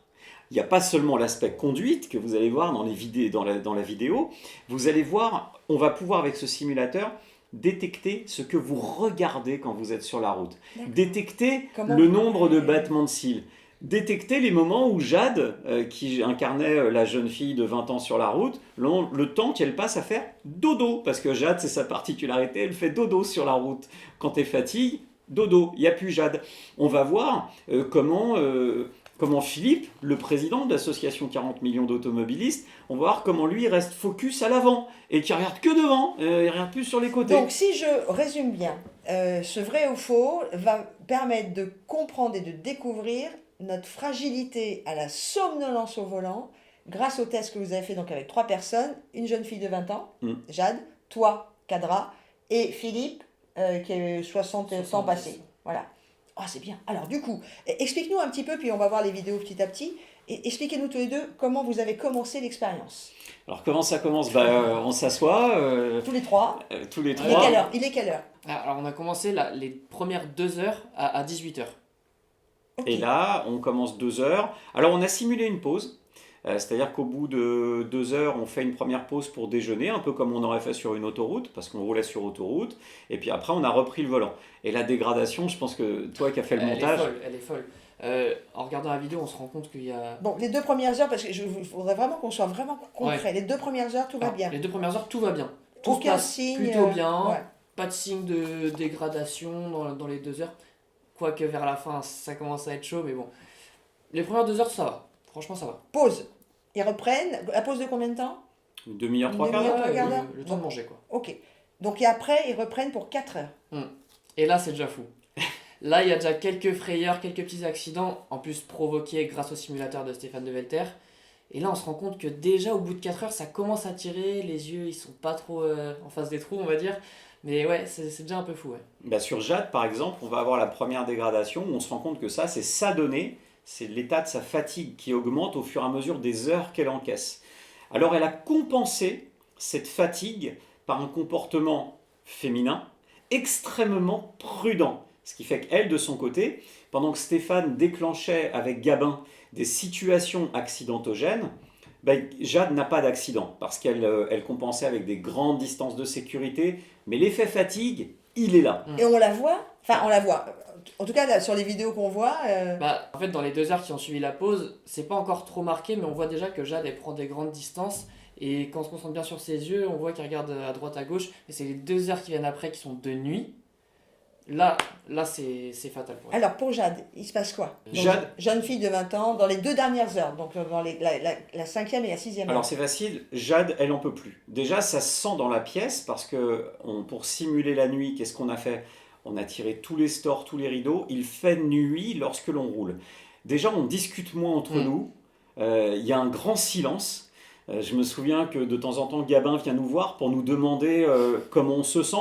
[SPEAKER 2] Il n'y a pas seulement l'aspect conduite que vous allez voir dans la vidéo. Vous allez voir, on va pouvoir avec ce simulateur détecter ce que vous regardez quand vous êtes sur la route. Détecter le nombre de battements de cils. Détecter les moments où Jade, qui incarnait la jeune fille de 20 ans sur la route, le temps qu'elle passe à faire dodo. Parce que Jade, c'est sa particularité, elle fait dodo sur la route. Quand elle fatigue, dodo, il n'y a plus Jade. On va voir comment Philippe, le président de l'association 40 millions d'automobilistes, on va voir comment lui reste focus à l'avant et qui regarde que devant, il ne regarde plus sur les côtés.
[SPEAKER 1] Donc si je résume bien, ce vrai ou faux va permettre de comprendre et de découvrir notre fragilité à la somnolence au volant grâce au test que vous avez fait donc avec 3 personnes, une jeune fille de 20 ans, Jade, toi, Cadra, et Philippe, qui a 60 ans passés. Voilà. Ah, c'est bien. Alors du coup, explique-nous un petit peu, puis on va voir les vidéos petit à petit, et expliquez-nous tous les deux comment vous avez commencé l'expérience.
[SPEAKER 2] Alors comment ça commence? On s'assoit.
[SPEAKER 1] Tous les 3.
[SPEAKER 2] Tous les 3.
[SPEAKER 1] Il est quelle heure?
[SPEAKER 6] Alors, on a commencé les premières 2 heures à 18h.
[SPEAKER 2] Et là, on commence 2 heures. Alors, on a simulé une pause. C'est-à-dire qu'au bout de 2 heures, on fait une première pause pour déjeuner, un peu comme on aurait fait sur une autoroute, parce qu'on roulait sur autoroute. Et puis après, on a repris le volant. Et la dégradation, je pense que toi qui as fait le montage...
[SPEAKER 6] Elle est folle. En regardant la vidéo, on se rend compte qu'il y a...
[SPEAKER 1] Bon, les 2 premières heures, parce que je voudrais vraiment qu'on soit vraiment concret.
[SPEAKER 6] Ouais.
[SPEAKER 1] Les 2 premières heures, tout va bien.
[SPEAKER 6] Les 2 premières heures, tout va bien. Tout
[SPEAKER 1] Aucun
[SPEAKER 6] se passe
[SPEAKER 1] signe,
[SPEAKER 6] plutôt bien.
[SPEAKER 1] ouais.
[SPEAKER 6] Pas de signe de dégradation dans les 2 heures. Quoique vers la fin, ça commence à être chaud, mais bon. Les premières 2 heures, ça va. Franchement, ça va.
[SPEAKER 1] Pause. Ils reprennent. La pause de combien de temps?
[SPEAKER 2] Une demi-heure,
[SPEAKER 1] Une
[SPEAKER 2] 3 quarts
[SPEAKER 1] demi-heure,
[SPEAKER 2] d'heure.
[SPEAKER 1] trois quarts d'heure.
[SPEAKER 6] Le temps de manger, quoi.
[SPEAKER 1] Ok. Donc et après, ils reprennent pour 4 heures.
[SPEAKER 6] Et là, c'est déjà fou. Là, il y a déjà quelques frayeurs, quelques petits accidents, en plus provoqués grâce au simulateur de Stéphane De Velter. Et là, on se rend compte que déjà, au bout de 4 heures, ça commence à tirer. Les yeux, ils sont pas trop en face des trous, on va dire. Mais ouais, c'est déjà un peu fou, ouais.
[SPEAKER 2] Bah, sur Jade, par exemple, on va avoir la première dégradation où on se rend compte que ça, c'est sa donnée, c'est l'état de sa fatigue qui augmente au fur et à mesure des heures qu'elle encaisse. Alors, elle a compensé cette fatigue par un comportement féminin extrêmement prudent. Ce qui fait qu'elle, de son côté, pendant que Stéphane déclenchait avec Gabin des situations accidentogènes, ben, Jade n'a pas d'accident parce qu'elle compensait avec des grandes distances de sécurité, mais l'effet fatigue, il est là.
[SPEAKER 1] Et on la voit, enfin on la voit, en tout cas là, sur les vidéos qu'on voit,
[SPEAKER 6] En fait, dans les 2 heures qui ont suivi la pause, c'est pas encore trop marqué, mais on voit déjà que Jade, elle prend des grandes distances. Et quand on se concentre bien sur ses yeux, on voit qu'elle regarde à droite, à gauche. Et c'est les 2 heures qui viennent après qui sont de nuit. Là c'est fatal pour elle.
[SPEAKER 1] alors pour Jade, il se passe quoi? Donc,
[SPEAKER 2] Jade-
[SPEAKER 1] jeune fille de 20 ans, dans les 2 dernières heures, donc dans la 5e et la 6e heure.
[SPEAKER 2] Alors c'est facile, Jade, elle en peut plus. Déjà, ça se sent dans la pièce parce que pour simuler la nuit, qu'est-ce qu'on a fait? On a tiré tous les stores, tous les rideaux. Il fait nuit lorsque l'on roule. Déjà, on discute moins entre nous. Il y a un grand silence. Je me souviens que de temps en temps, Gabin vient nous voir pour nous demander comment on se sent.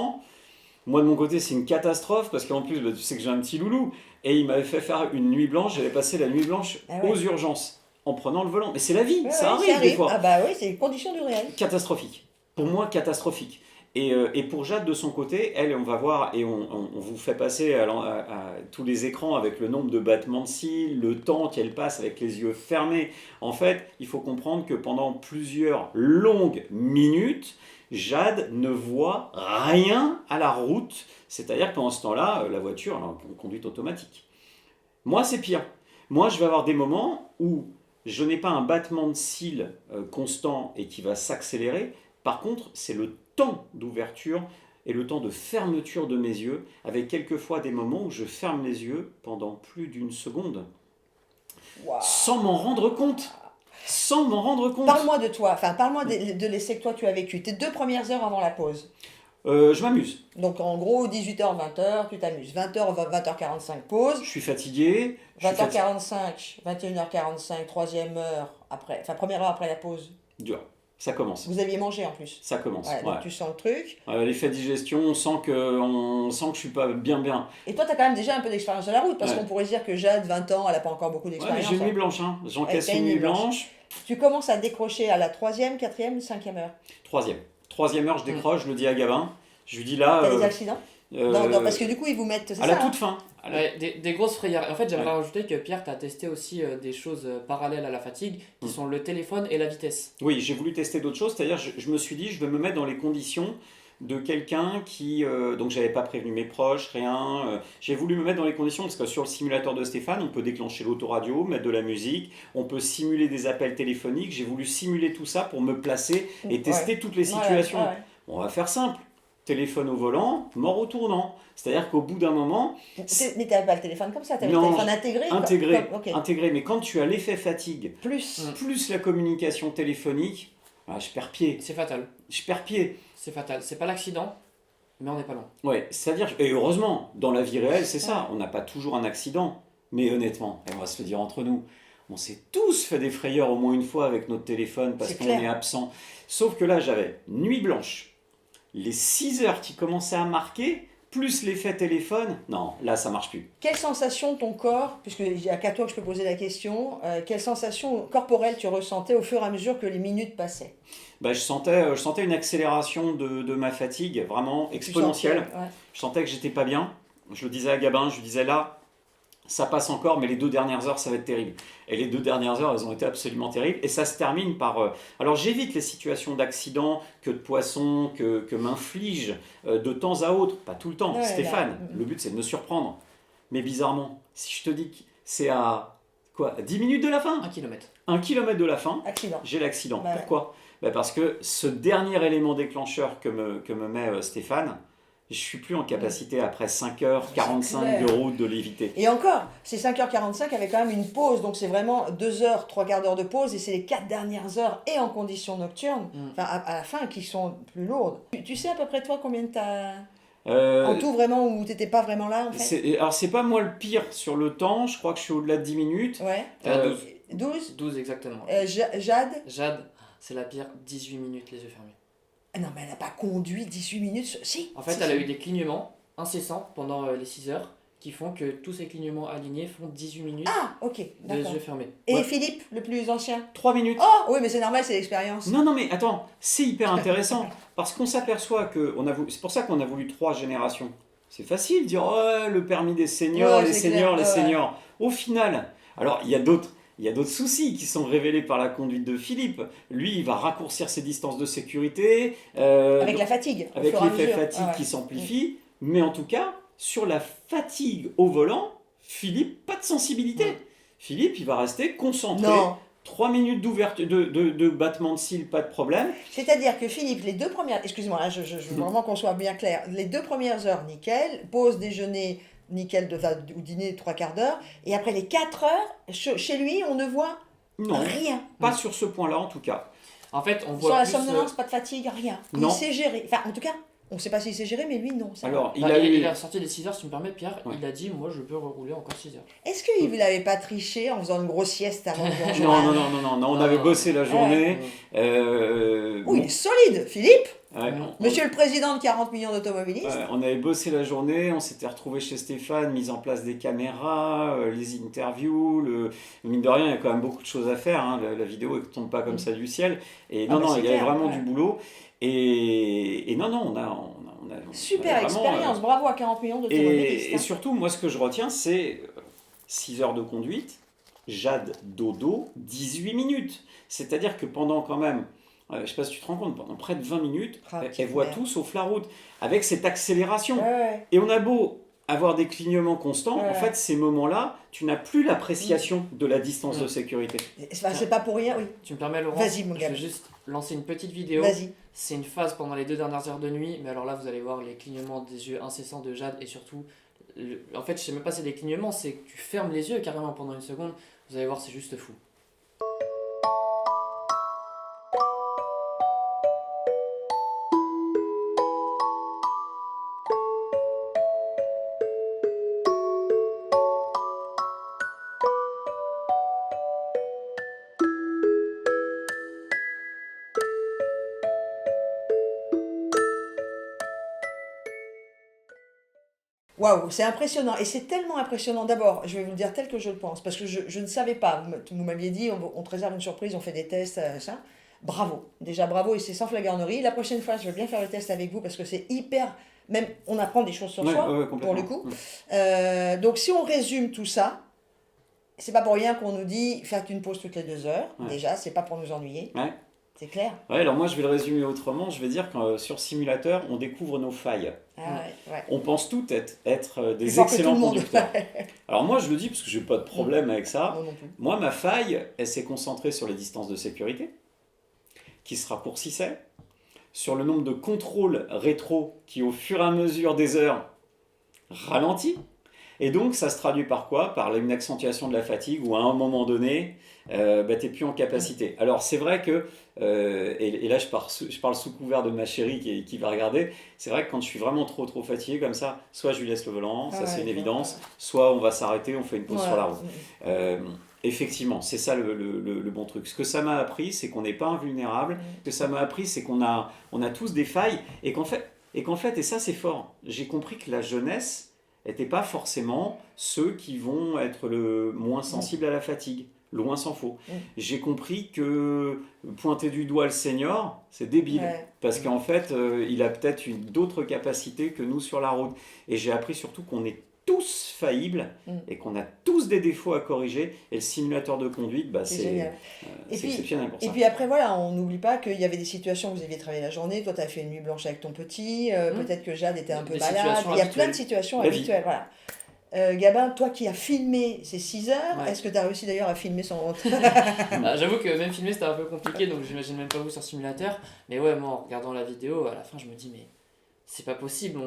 [SPEAKER 2] Moi, de mon côté, c'est une catastrophe parce qu'en plus, bah, tu sais que j'ai un petit loulou. Et il m'avait fait faire une nuit blanche. J'avais passé la nuit blanche aux urgences en prenant le volant. Mais c'est la vie,
[SPEAKER 1] Ouais,
[SPEAKER 2] ça
[SPEAKER 1] ouais,
[SPEAKER 2] arrive des fois.
[SPEAKER 1] Ah bah oui, c'est les conditions du réel.
[SPEAKER 2] Catastrophique. Pour moi, catastrophique. Et pour Jade, de son côté, elle, on va voir, et on vous fait passer à tous les écrans avec le nombre de battements de cils, le temps qu'elle passe avec les yeux fermés. En fait, il faut comprendre que pendant plusieurs longues minutes, Jade ne voit rien à la route. C'est-à-dire que pendant ce temps-là, la voiture, elle est en conduite automatique. Moi, c'est pire. Moi, je vais avoir des moments où je n'ai pas un battement de cils constant et qui va s'accélérer. Par contre, c'est le temps d'ouverture et le temps de fermeture de mes yeux, avec quelquefois des moments où je ferme les yeux pendant plus d'une seconde, sans m'en rendre compte. Sans m'en rendre compte.
[SPEAKER 1] Parle-moi de toi, enfin parle-moi de l'essai que toi tu as vécu, tes 2 premières heures avant la pause.
[SPEAKER 2] Je m'amuse.
[SPEAKER 1] Donc en gros, 18h, 20h, tu t'amuses. 20h, 20h45, pause.
[SPEAKER 2] Je suis fatigué.
[SPEAKER 1] 20h45, 21h45, 3e heure après, enfin première heure après la pause.
[SPEAKER 2] Dur. Ça commence.
[SPEAKER 1] Vous aviez mangé en plus.
[SPEAKER 2] Ça commence.
[SPEAKER 1] Ouais, donc
[SPEAKER 2] Ouais.
[SPEAKER 1] tu sens le truc.
[SPEAKER 2] L'effet digestion, on sent que je suis pas bien.
[SPEAKER 1] Et toi, tu as quand même déjà un peu d'expérience de la route, parce
[SPEAKER 2] Ouais.
[SPEAKER 1] qu'on pourrait se dire que Jade, 20 ans, elle n'a pas encore beaucoup
[SPEAKER 2] Ouais, mais
[SPEAKER 1] d'expérience.
[SPEAKER 2] j'ai une nuit
[SPEAKER 1] hein.
[SPEAKER 2] blanche. Hein. J'encaisse
[SPEAKER 1] t'as
[SPEAKER 2] une nuit blanche.
[SPEAKER 1] Tu commences à décrocher à la 3e, 4e, 5e heure.
[SPEAKER 2] Troisième heure, je décroche, je le dis à Gabin. Je lui dis là.
[SPEAKER 1] T'as des accidents non, parce que du coup, ils vous mettent. C'est
[SPEAKER 2] à
[SPEAKER 1] ça,
[SPEAKER 2] la toute fin.
[SPEAKER 6] Ouais, des grosses frayeurs. En fait, j'aimerais
[SPEAKER 2] Ouais.
[SPEAKER 6] rajouter que Pierre, tu as testé aussi des choses parallèles à la fatigue, qui sont le téléphone et la vitesse.
[SPEAKER 2] Oui, j'ai voulu tester d'autres choses, c'est-à-dire je me suis dit, je vais me mettre dans les conditions de quelqu'un qui... donc j'avais pas prévenu mes proches, rien. J'ai voulu me mettre dans les conditions, parce que sur le simulateur de Stéphane, on peut déclencher l'autoradio, mettre de la musique, on peut simuler des appels téléphoniques. J'ai voulu simuler tout ça pour me placer et tester toutes les situations.
[SPEAKER 1] Ouais.
[SPEAKER 2] On va faire simple. Téléphone au volant, mort au tournant. C'est-à-dire qu'au bout d'un moment...
[SPEAKER 1] Mais t'avais pas le téléphone comme ça, t'avais le
[SPEAKER 2] Non,
[SPEAKER 1] téléphone intégré.
[SPEAKER 2] Intégré,
[SPEAKER 1] Ok.
[SPEAKER 2] intégré. Mais quand tu as l'effet fatigue,
[SPEAKER 1] Plus.
[SPEAKER 2] plus la communication téléphonique, je perds pied.
[SPEAKER 6] C'est fatal.
[SPEAKER 2] Je perds pied.
[SPEAKER 6] C'est fatal. C'est pas l'accident, mais on n'est pas loin.
[SPEAKER 2] Ouais, c'est-à-dire, et heureusement, dans la vie réelle, c'est ça, on n'a pas toujours un accident. Mais honnêtement, et on va se le dire entre nous, on s'est tous fait des frayeurs au moins une fois avec notre téléphone parce
[SPEAKER 1] C'est
[SPEAKER 2] qu'on
[SPEAKER 1] clair.
[SPEAKER 2] est absent. Sauf que là, j'avais nuit blanche, les 6 heures qui commençaient à marquer, plus l'effet téléphone, non, là, ça marche plus.
[SPEAKER 1] Quelle sensation ton corps, puisqu'il n'y a qu'à toi que je peux poser la question, quelle sensation corporelle tu ressentais au fur et à mesure que les minutes passaient?
[SPEAKER 2] Je sentais une accélération de ma fatigue, vraiment exponentielle.
[SPEAKER 1] Tu sentais, ouais.
[SPEAKER 2] Je sentais que j'étais pas bien. Je le disais à Gabin, je lui disais là, ça passe encore, mais les 2 dernières heures, ça va être terrible. Et les 2 dernières heures, elles ont été absolument terribles. Et ça se termine par... alors j'évite les situations d'accident, que de poisson, que m'inflige de temps à autre. Pas tout le temps,
[SPEAKER 1] Ouais,
[SPEAKER 2] Stéphane.
[SPEAKER 1] là.
[SPEAKER 2] Le but, c'est de me surprendre. Mais bizarrement, si je te dis que c'est à 10 minutes de la fin,
[SPEAKER 6] 1 km.
[SPEAKER 2] 1 kilomètre de la fin,
[SPEAKER 1] Accident.
[SPEAKER 2] j'ai l'accident.
[SPEAKER 1] Bah ouais.
[SPEAKER 2] Pourquoi ? Parce que ce dernier élément déclencheur que me met Stéphane, je suis plus en capacité après 5h45 de route de l'éviter.
[SPEAKER 1] Et encore, c'est 5h45 avec quand même une pause, donc c'est vraiment 2 heures, 3 quarts d'heure de pause, et c'est les 4 dernières heures, et en conditions nocturnes, enfin à la fin, qui sont plus lourdes. Tu sais à peu près toi combien t'as... En tout vraiment, où t'étais pas vraiment là en fait?
[SPEAKER 2] Alors c'est pas moi le pire sur le temps, je crois que je suis au-delà de 10 minutes.
[SPEAKER 1] Ouais.
[SPEAKER 6] T'es à 12.
[SPEAKER 1] 12.
[SPEAKER 6] 12 exactement.
[SPEAKER 1] Jade?
[SPEAKER 6] Jade, c'est la pire, 18 minutes les yeux fermés.
[SPEAKER 1] Ah non, mais elle n'a pas conduit 18 minutes. Si.
[SPEAKER 6] En fait,
[SPEAKER 1] si,
[SPEAKER 6] elle a
[SPEAKER 1] si.
[SPEAKER 6] eu des clignements incessants pendant les 6 heures qui font que tous ces clignements alignés font 18 minutes
[SPEAKER 1] Ah, ok,
[SPEAKER 6] de
[SPEAKER 1] d'accord.
[SPEAKER 6] yeux fermés.
[SPEAKER 1] Et
[SPEAKER 2] Ouais.
[SPEAKER 1] Philippe, le plus ancien?
[SPEAKER 2] 3 minutes.
[SPEAKER 1] Oh, oui, mais c'est normal, c'est l'expérience.
[SPEAKER 2] Non, mais attends, c'est hyper intéressant parce qu'on s'aperçoit que c'est pour ça qu'on a voulu 3 générations. C'est facile de dire oh, le permis des seniors,
[SPEAKER 1] Ouais,
[SPEAKER 2] les
[SPEAKER 1] c'est
[SPEAKER 2] seniors,
[SPEAKER 1] clair.
[SPEAKER 2] les
[SPEAKER 1] Ouais, ouais.
[SPEAKER 2] seniors. Au final, alors il y a d'autres soucis qui sont révélés par la conduite de Philippe. Lui, il va raccourcir ses distances de sécurité.
[SPEAKER 1] Avec la fatigue. au
[SPEAKER 2] avec
[SPEAKER 1] fur et à
[SPEAKER 2] l'effet
[SPEAKER 1] mesure.
[SPEAKER 2] fatigue
[SPEAKER 1] Ah ouais.
[SPEAKER 2] qui s'amplifie. Mais en tout cas, sur la fatigue au volant, Philippe, pas de sensibilité.
[SPEAKER 6] Ouais.
[SPEAKER 2] Philippe, il va rester concentré.
[SPEAKER 1] Non.
[SPEAKER 2] 3 minutes d'ouverture, de battement de cils, pas de problème.
[SPEAKER 1] C'est-à-dire que Philippe, les 2 premières... Excuse-moi, hein, je veux vraiment qu'on soit bien clair. Les 2 premières heures, nickel. Pause déjeuner, nickel, ou dîner, 3 quarts d'heure. Et après les 4 heures, chez lui, on ne voit
[SPEAKER 2] Non,
[SPEAKER 1] rien.
[SPEAKER 2] pas sur ce point-là en tout cas.
[SPEAKER 6] En fait, on
[SPEAKER 1] Sur
[SPEAKER 6] voit
[SPEAKER 1] la
[SPEAKER 6] plus,
[SPEAKER 1] somnolence, pas de fatigue, rien.
[SPEAKER 2] Non.
[SPEAKER 1] Il sait gérer. Enfin, en tout cas, on ne sait pas s'il sait gérer, mais lui, non. Ça va.
[SPEAKER 2] Alors, il
[SPEAKER 6] bah,
[SPEAKER 2] a eu...
[SPEAKER 6] il est ressorti des 6 heures, si tu me permets, Pierre.
[SPEAKER 2] Ouais.
[SPEAKER 6] Il a dit, moi, je peux rerouler encore 6 heures.
[SPEAKER 1] Est-ce qu'il n'avait pas triché en faisant une grosse sieste avant de manger?
[SPEAKER 2] Non, on avait bossé la journée.
[SPEAKER 1] Oh, il est solide, Philippe.
[SPEAKER 2] Ouais,
[SPEAKER 1] Monsieur le président de 40 millions d'automobilistes.
[SPEAKER 2] on avait bossé la journée, on s'était retrouvé chez Stéphane, mise en place des caméras, les interviews, mine de rien, il y a quand même beaucoup de choses à faire, hein, la vidéo ne tombe pas comme ça du ciel, et
[SPEAKER 1] Ah,
[SPEAKER 2] non,
[SPEAKER 1] bah,
[SPEAKER 2] non,
[SPEAKER 1] c'est
[SPEAKER 2] il y avait
[SPEAKER 1] clair,
[SPEAKER 2] vraiment
[SPEAKER 1] ouais.
[SPEAKER 2] du boulot, et non, on a
[SPEAKER 1] Super
[SPEAKER 2] vraiment,
[SPEAKER 1] expérience, bravo à 40 millions d'automobilistes.
[SPEAKER 2] et surtout, moi, ce que je retiens, c'est 6 heures de conduite, Jade dodo, 18 minutes. C'est-à-dire que pendant quand même, je ne sais pas si tu te rends compte, pendant près de 20 minutes,
[SPEAKER 1] Ah,
[SPEAKER 2] elle voit
[SPEAKER 1] merde.
[SPEAKER 2] tout sauf la route, avec cette accélération.
[SPEAKER 1] Ouais.
[SPEAKER 2] Et on a beau avoir des clignements constants,
[SPEAKER 1] Ouais.
[SPEAKER 2] en fait, ces moments-là, tu n'as plus l'appréciation de la distance de sécurité.
[SPEAKER 1] C'est pas pour rien, oui.
[SPEAKER 6] Tu me permets, Laurent?
[SPEAKER 1] Vas-y, mon
[SPEAKER 6] Je
[SPEAKER 1] gars.
[SPEAKER 6] vais juste lancer une petite vidéo.
[SPEAKER 1] Vas-y.
[SPEAKER 6] C'est une phase pendant les 2 dernières heures de nuit, mais alors là, vous allez voir les clignements des yeux incessants de Jade et surtout, en fait, je sais même pas si c'est des clignements, c'est que tu fermes les yeux carrément pendant une seconde. Vous allez voir, c'est juste fou.
[SPEAKER 1] Waouh, c'est impressionnant. Et c'est tellement impressionnant. D'abord, je vais vous le dire tel que je le pense, parce que je ne savais pas. Vous m'aviez dit, on te réserve une surprise, on fait des tests, ça. Bravo. Déjà, bravo, et c'est sans flagornerie. La prochaine fois, je veux bien faire le test avec vous, parce que c'est hyper... Même, on apprend des choses sur
[SPEAKER 2] Ouais,
[SPEAKER 1] soi,
[SPEAKER 2] ouais,
[SPEAKER 1] pour
[SPEAKER 2] complètement.
[SPEAKER 1] le coup.
[SPEAKER 2] Ouais.
[SPEAKER 1] Donc, si on résume tout ça, c'est pas pour rien qu'on nous dit, faites une pause toutes les 2 heures.
[SPEAKER 2] Ouais.
[SPEAKER 1] Déjà, c'est pas pour nous ennuyer.
[SPEAKER 2] Ouais.
[SPEAKER 1] C'est clair.
[SPEAKER 2] Ouais, alors moi, je vais le résumer autrement. Je vais dire que sur simulateur, on découvre nos failles.
[SPEAKER 1] Ah, ouais.
[SPEAKER 2] On pense tout être
[SPEAKER 1] Plus
[SPEAKER 2] des
[SPEAKER 1] fort que
[SPEAKER 2] excellents
[SPEAKER 1] tout le monde.
[SPEAKER 2] conducteurs. Alors moi, je le dis parce que j'ai pas de problème avec ça.
[SPEAKER 1] Moi non plus.
[SPEAKER 2] Moi, ma faille, elle s'est concentrée sur les distances de sécurité, qui se raccourcissaient, sur le nombre de contrôles rétro qui, au fur et à mesure des heures, ralentit. Et donc, ça se traduit par quoi? Par une accentuation de la fatigue, où à un moment donné, tu n'es plus en capacité. Alors, c'est vrai que, et là, je parle sous couvert de ma chérie qui va regarder, c'est vrai que quand je suis vraiment trop fatigué comme ça, soit je lui laisse le volant, ça
[SPEAKER 1] Ah
[SPEAKER 2] c'est
[SPEAKER 1] ouais,
[SPEAKER 2] une
[SPEAKER 1] je
[SPEAKER 2] évidence,
[SPEAKER 1] vois.
[SPEAKER 2] soit on va s'arrêter, on fait une pause
[SPEAKER 1] Ouais.
[SPEAKER 2] sur la route. Effectivement, c'est ça le bon truc. Ce que ça m'a appris, c'est qu'on n'est pas invulnérable. Ce que ça m'a appris, c'est qu'on a tous des failles. Et qu'en fait, et ça c'est fort, j'ai compris que la jeunesse n'était pas forcément ceux qui vont être le moins sensibles à la fatigue. Loin s'en faut. J'ai compris que pointer du doigt le senior, c'est débile.
[SPEAKER 1] Ouais.
[SPEAKER 2] Parce qu'en fait, il a peut-être d'autres capacités que nous sur la route. Et j'ai appris surtout qu'on est tous faillibles et qu'on a tous des défauts à corriger. Et le simulateur de conduite,
[SPEAKER 1] C'est
[SPEAKER 2] c'est
[SPEAKER 1] génial. Et puis-
[SPEAKER 2] exceptionnel pour
[SPEAKER 1] Et
[SPEAKER 2] ça.
[SPEAKER 1] puis après, voilà, on n'oublie pas qu'il y avait des situations où vous aviez travaillé la journée, toi tu as fait une nuit blanche avec ton petit, peut-être que Jade était un peu
[SPEAKER 6] Des
[SPEAKER 1] malade,
[SPEAKER 6] situations
[SPEAKER 1] il y a plein
[SPEAKER 6] habituelles.
[SPEAKER 1] de situations
[SPEAKER 2] La vie.
[SPEAKER 1] habituelles, voilà. Gabin, toi qui as filmé ces 6 heures,
[SPEAKER 6] Ouais.
[SPEAKER 1] est-ce que tu as réussi d'ailleurs à filmer son...
[SPEAKER 6] Ah, j'avoue que même filmer c'était un peu compliqué, donc j'imagine même pas vous sur simulateur. Mais ouais, moi en regardant la vidéo, à la fin je me dis, mais c'est pas possible,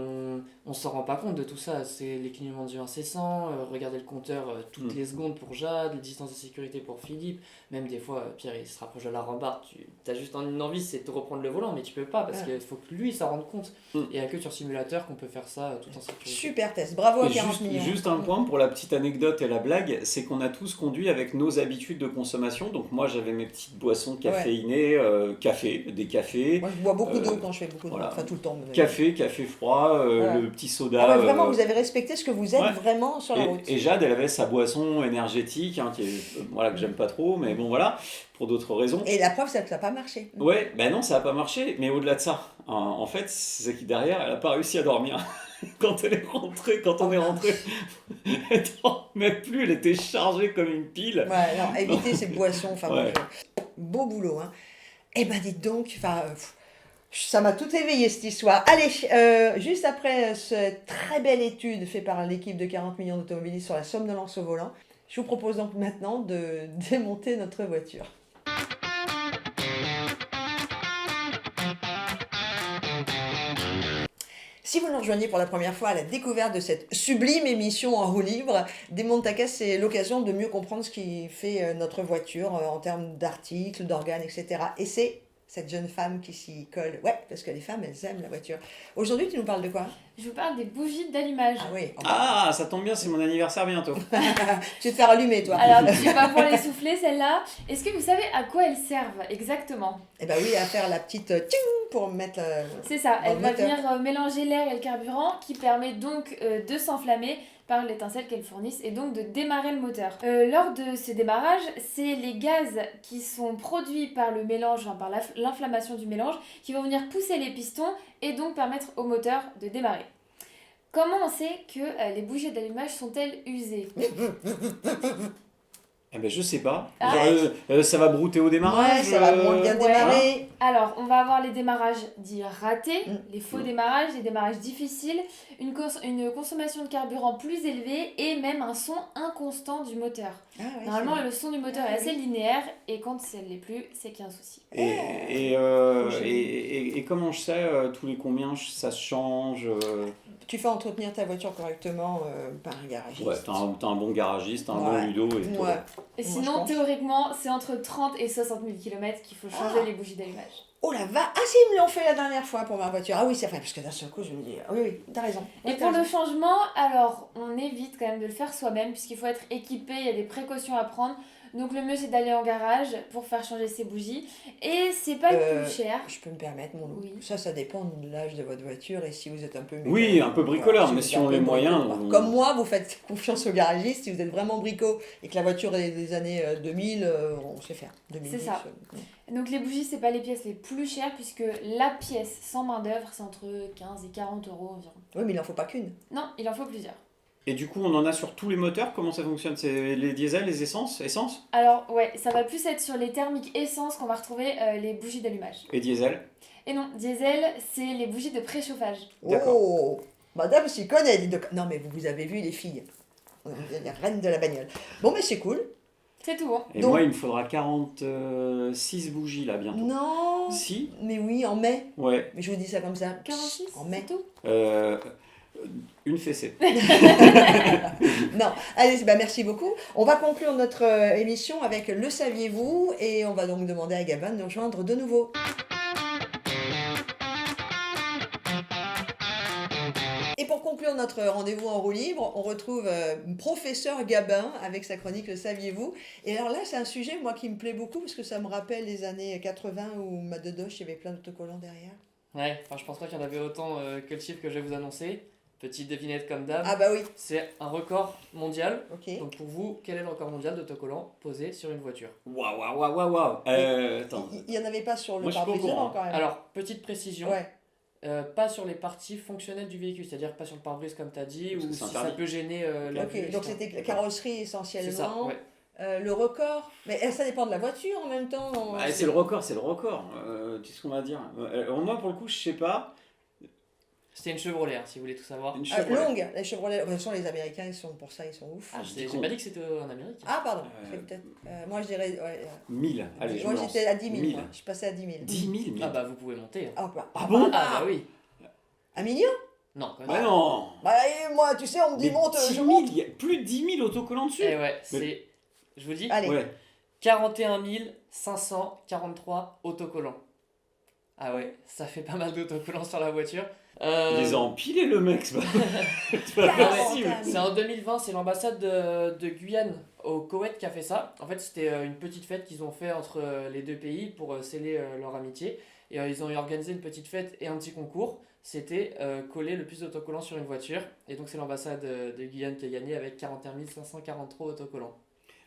[SPEAKER 6] on s'en rend pas compte de tout ça. C'est les clignements d'yeux incessants, regarder le compteur toutes les secondes pour Jade, les distances de sécurité pour Philippe. Même des fois, Pierre il se rapproche de la rambarde, tu as juste une envie, c'est de reprendre le volant, mais tu peux pas parce qu'il faut que lui s'en rende compte. Et il n'y a que sur simulateur qu'on peut faire ça tout en sécurité.
[SPEAKER 1] Super test, bravo à
[SPEAKER 2] Et
[SPEAKER 1] 40 millions.
[SPEAKER 2] juste un point pour la petite anecdote et la blague, c'est qu'on a tous conduit avec nos habitudes de consommation. Donc moi j'avais mes petites boissons caféinées, des cafés,
[SPEAKER 1] Moi je bois beaucoup d'eau quand je fais beaucoup d'eau,
[SPEAKER 2] voilà.
[SPEAKER 1] enfin tout le temps. mais-
[SPEAKER 2] café, café froid,
[SPEAKER 1] Voilà.
[SPEAKER 2] le petit soda.
[SPEAKER 1] Ah ouais, vraiment, vous avez respecté ce que vous êtes
[SPEAKER 2] ouais.
[SPEAKER 1] vraiment sur la route.
[SPEAKER 2] Et Jade, elle avait sa boisson énergétique, hein, voilà, que j'aime pas trop, mais bon voilà, pour d'autres raisons.
[SPEAKER 1] Et la preuve, c'est que ça n'a pas marché.
[SPEAKER 2] Ouais, ben non, ça n'a pas marché, mais au-delà de ça, en fait, c'est que derrière, elle n'a pas réussi à dormir. Quand on est rentré, elle dormait plus, elle était chargée comme une pile.
[SPEAKER 1] Ouais, non, évitez ces boissons. Enfin,
[SPEAKER 2] Ouais.
[SPEAKER 1] beau boulot. Hein. Eh ben, dites donc, ça m'a tout éveillé cette histoire. Allez, juste après cette très belle étude faite par l'équipe de 40 millions d'automobilistes sur la somnolence au volant, je vous propose donc maintenant de démonter notre voiture. Si vous nous rejoignez pour la première fois à la découverte de cette sublime émission en roue libre, Démonte ta caisse, c'est l'occasion de mieux comprendre ce qui fait notre voiture en termes d'articles, d'organes, etc. Et c'est cette jeune femme qui s'y colle. Ouais, parce que les femmes, elles aiment la voiture. Aujourd'hui, tu nous parles de quoi?
[SPEAKER 3] Je vous parle des bougies d'allumage.
[SPEAKER 1] Ah oui.
[SPEAKER 2] Ah, ça tombe bien, c'est mon anniversaire bientôt.
[SPEAKER 1] Tu vas te faire allumer, toi.
[SPEAKER 3] Alors, je vais pas pour les souffler, celle-là. Est-ce que vous savez à quoi elles servent exactement?
[SPEAKER 1] Eh ben oui, à faire la petite ting pour mettre...
[SPEAKER 3] C'est ça,
[SPEAKER 1] dans
[SPEAKER 3] elle
[SPEAKER 1] le
[SPEAKER 3] va
[SPEAKER 1] moteur.
[SPEAKER 3] venir mélanger l'air et le carburant qui permet donc de s'enflammer par l'étincelle qu'elle fournisse et donc de démarrer le moteur. Lors de ce démarrage, c'est les gaz qui sont produits par le mélange, enfin, par l'inflammation du mélange, qui vont venir pousser les pistons et donc permettre au moteur de démarrer. Comment on sait que les bougies d'allumage sont-elles usées?
[SPEAKER 2] Eh ben, je sais pas.
[SPEAKER 3] Ah.
[SPEAKER 2] Genre, ça va brouter au démarrage.
[SPEAKER 1] Ouais, ça va moins bien
[SPEAKER 3] ouais.
[SPEAKER 1] démarrer.
[SPEAKER 3] Alors, on va avoir les démarrages dits ratés, les faux
[SPEAKER 2] Mm.
[SPEAKER 3] démarrages, les démarrages difficiles, une consommation de carburant plus élevée et même un son inconstant du moteur.
[SPEAKER 1] Ah ouais,
[SPEAKER 3] Normalement,
[SPEAKER 1] c'est-
[SPEAKER 3] le son du moteur
[SPEAKER 1] Ah
[SPEAKER 3] est assez
[SPEAKER 1] oui.
[SPEAKER 3] linéaire et quand ça ne l'est plus, c'est qu'il y a un souci.
[SPEAKER 2] Et comment je sais tous les combien ça se change
[SPEAKER 1] Tu fais entretenir ta voiture correctement par un garagiste.
[SPEAKER 2] Ouais, t'as un bon garagiste, un bon
[SPEAKER 1] Ouais.
[SPEAKER 2] ludo. Et
[SPEAKER 1] Ouais.
[SPEAKER 3] Et
[SPEAKER 1] Moi,
[SPEAKER 3] sinon,
[SPEAKER 1] je pense.
[SPEAKER 3] théoriquement, c'est entre 30 et 60 000 km qu'il faut changer
[SPEAKER 1] Ah.
[SPEAKER 3] les bougies d'allumage.
[SPEAKER 1] Oh la va. Ah si, ils me l'ont fait la dernière fois pour ma voiture. Ah oui, c'est vrai, parce que d'un seul coup, je me dis, ah oui, oui, t'as raison.
[SPEAKER 3] Et
[SPEAKER 1] Ouais, t'as
[SPEAKER 3] pour le
[SPEAKER 1] raison.
[SPEAKER 3] changement, alors on évite quand même de le faire soi-même puisqu'il faut être équipé, il y a des précautions à prendre. Donc le mieux c'est d'aller en garage pour faire changer ses bougies. Et c'est pas le plus cher.
[SPEAKER 1] Je peux me permettre, mon loup.
[SPEAKER 3] Oui.
[SPEAKER 1] Ça dépend de l'âge de votre voiture et si vous êtes un peu...
[SPEAKER 2] Oui, un peu bricoleur,
[SPEAKER 1] Voilà,
[SPEAKER 2] mais
[SPEAKER 1] vous
[SPEAKER 2] si
[SPEAKER 1] êtes un
[SPEAKER 2] on
[SPEAKER 1] peu
[SPEAKER 2] les moyens,
[SPEAKER 1] brico.
[SPEAKER 2] on-
[SPEAKER 1] Comme moi, vous faites confiance au garagiste. Si vous êtes vraiment brico et que la voiture est des années 2000, on sait faire. 2010,
[SPEAKER 3] C'est ça. Donc les bougies c'est pas les pièces les plus chères puisque la pièce sans main d'œuvre c'est entre 15 et 40 euros environ.
[SPEAKER 1] Oui, mais il n'en faut pas qu'une.
[SPEAKER 3] Non, il en faut plusieurs.
[SPEAKER 2] Et du coup, on en a sur tous les moteurs. Comment ça fonctionne? C'est les diesels, les essences?
[SPEAKER 3] Alors ouais, ça va plus être sur les thermiques essence qu'on va retrouver les bougies d'allumage.
[SPEAKER 2] Et diesel?
[SPEAKER 3] Et non, diesel c'est les bougies de préchauffage.
[SPEAKER 2] D'accord.
[SPEAKER 1] Oh, madame s'y connaît. Dis donc. Non, mais vous avez vu les filles. On est les reines de la bagnole. Bon, mais c'est cool.
[SPEAKER 3] C'est tout. Hein.
[SPEAKER 2] Et
[SPEAKER 1] Donc-
[SPEAKER 2] moi, il me faudra 46 bougies là bientôt.
[SPEAKER 1] Non.
[SPEAKER 2] Si?
[SPEAKER 1] Mais oui, en mai.
[SPEAKER 2] Ouais.
[SPEAKER 1] Mais je vous dis ça comme ça.
[SPEAKER 3] 46,
[SPEAKER 1] En mai.
[SPEAKER 3] c'est tout.
[SPEAKER 2] Une fessée.
[SPEAKER 1] Non, allez, bah merci beaucoup. On va conclure notre émission avec Le Saviez-vous et on va donc demander à Gabin de nous rejoindre de nouveau. Et pour conclure notre rendez-vous en roue libre, on retrouve professeur Gabin avec sa chronique Le Saviez-vous. Et alors là, c'est un sujet, moi, qui me plaît beaucoup parce que ça me rappelle les années 80 où ma Dodoche, il y avait plein d'autocollants derrière.
[SPEAKER 6] Ouais, enfin, je pense pas qu'il y en avait autant que le chiffre que je vais vous annoncer. Petite devinette comme d'hab.
[SPEAKER 1] Ah bah oui,
[SPEAKER 6] C'est un record mondial.
[SPEAKER 1] ok.
[SPEAKER 6] Donc pour vous, quel est le record mondial d'autocollants posé sur une voiture?
[SPEAKER 2] Waouh, waouh, waouh, waouh, waouh. Attends.
[SPEAKER 1] Il n'y en avait pas sur le
[SPEAKER 2] Moi, je suis pas au
[SPEAKER 1] pare-brise devant
[SPEAKER 2] courant.
[SPEAKER 1] quand même.
[SPEAKER 6] Alors, petite précision,
[SPEAKER 1] Ouais.
[SPEAKER 6] pas sur les parties fonctionnelles du véhicule, c'est-à-dire pas sur le pare-brise comme tu as dit,
[SPEAKER 2] Parce
[SPEAKER 6] ou
[SPEAKER 2] que
[SPEAKER 6] si
[SPEAKER 2] c'est
[SPEAKER 6] ça
[SPEAKER 2] interdit.
[SPEAKER 6] peut gêner la vue.
[SPEAKER 1] Ok, donc
[SPEAKER 6] etc.
[SPEAKER 1] c'était la carrosserie essentiellement.
[SPEAKER 6] C'est ça, ouais.
[SPEAKER 1] Le record, mais ça dépend de la voiture en même temps.
[SPEAKER 2] Bah, c'est le record, c'est le record. Qu'est-ce qu'on va dire? Moi, pour le coup, je sais pas.
[SPEAKER 6] C'était une Chevrolet, hein, si vous voulez tout savoir.
[SPEAKER 2] Une Chevrolet.
[SPEAKER 1] longue, les Chevrolet. De toute façon, les Américains, ils sont pour ça, ils sont ouf.
[SPEAKER 6] Ah,
[SPEAKER 2] je dis
[SPEAKER 6] j'ai pas dit que c'était en Amérique.
[SPEAKER 1] Ah, pardon,
[SPEAKER 2] Euh,
[SPEAKER 1] c'est peut-être. Moi, je dirais. Ouais,
[SPEAKER 2] 1000. Allez, je
[SPEAKER 1] moi,
[SPEAKER 2] me lance.
[SPEAKER 1] j'étais à 10 000.
[SPEAKER 2] 1000.
[SPEAKER 1] Moi. Je passais à 10 000.
[SPEAKER 2] 10 000,
[SPEAKER 6] Ah bah vous pouvez monter. Hein.
[SPEAKER 1] Ah, bah,
[SPEAKER 2] Ah bon?
[SPEAKER 6] Ah bah oui.
[SPEAKER 1] un million?
[SPEAKER 6] Non, quand
[SPEAKER 2] Bah
[SPEAKER 6] même.
[SPEAKER 2] non.
[SPEAKER 1] Bah, et moi, tu sais, on me dit
[SPEAKER 2] Mais
[SPEAKER 1] monte,
[SPEAKER 2] 10
[SPEAKER 1] je
[SPEAKER 2] 000,
[SPEAKER 1] monte.
[SPEAKER 2] il y a plus de 10 000 autocollants dessus.
[SPEAKER 6] Eh ouais, c'est... Je vous dis,
[SPEAKER 1] Allez,
[SPEAKER 2] Ouais.
[SPEAKER 6] 41 543 autocollants. Ah ouais, ça fait pas mal d'autocollants sur la voiture.
[SPEAKER 2] Ils ont empilé le mec, c'est pas
[SPEAKER 1] Ah,
[SPEAKER 2] possible.
[SPEAKER 1] ouais.
[SPEAKER 6] C'est en 2020, c'est l'ambassade de Guyane au Koweït qui a fait ça. En fait, c'était une petite fête qu'ils ont fait entre les deux pays pour sceller leur amitié. Et ils ont organisé une petite fête et un petit concours. C'était coller le plus d'autocollants sur une voiture. Et donc, c'est l'ambassade de Guyane qui a gagné avec 41 543 autocollants.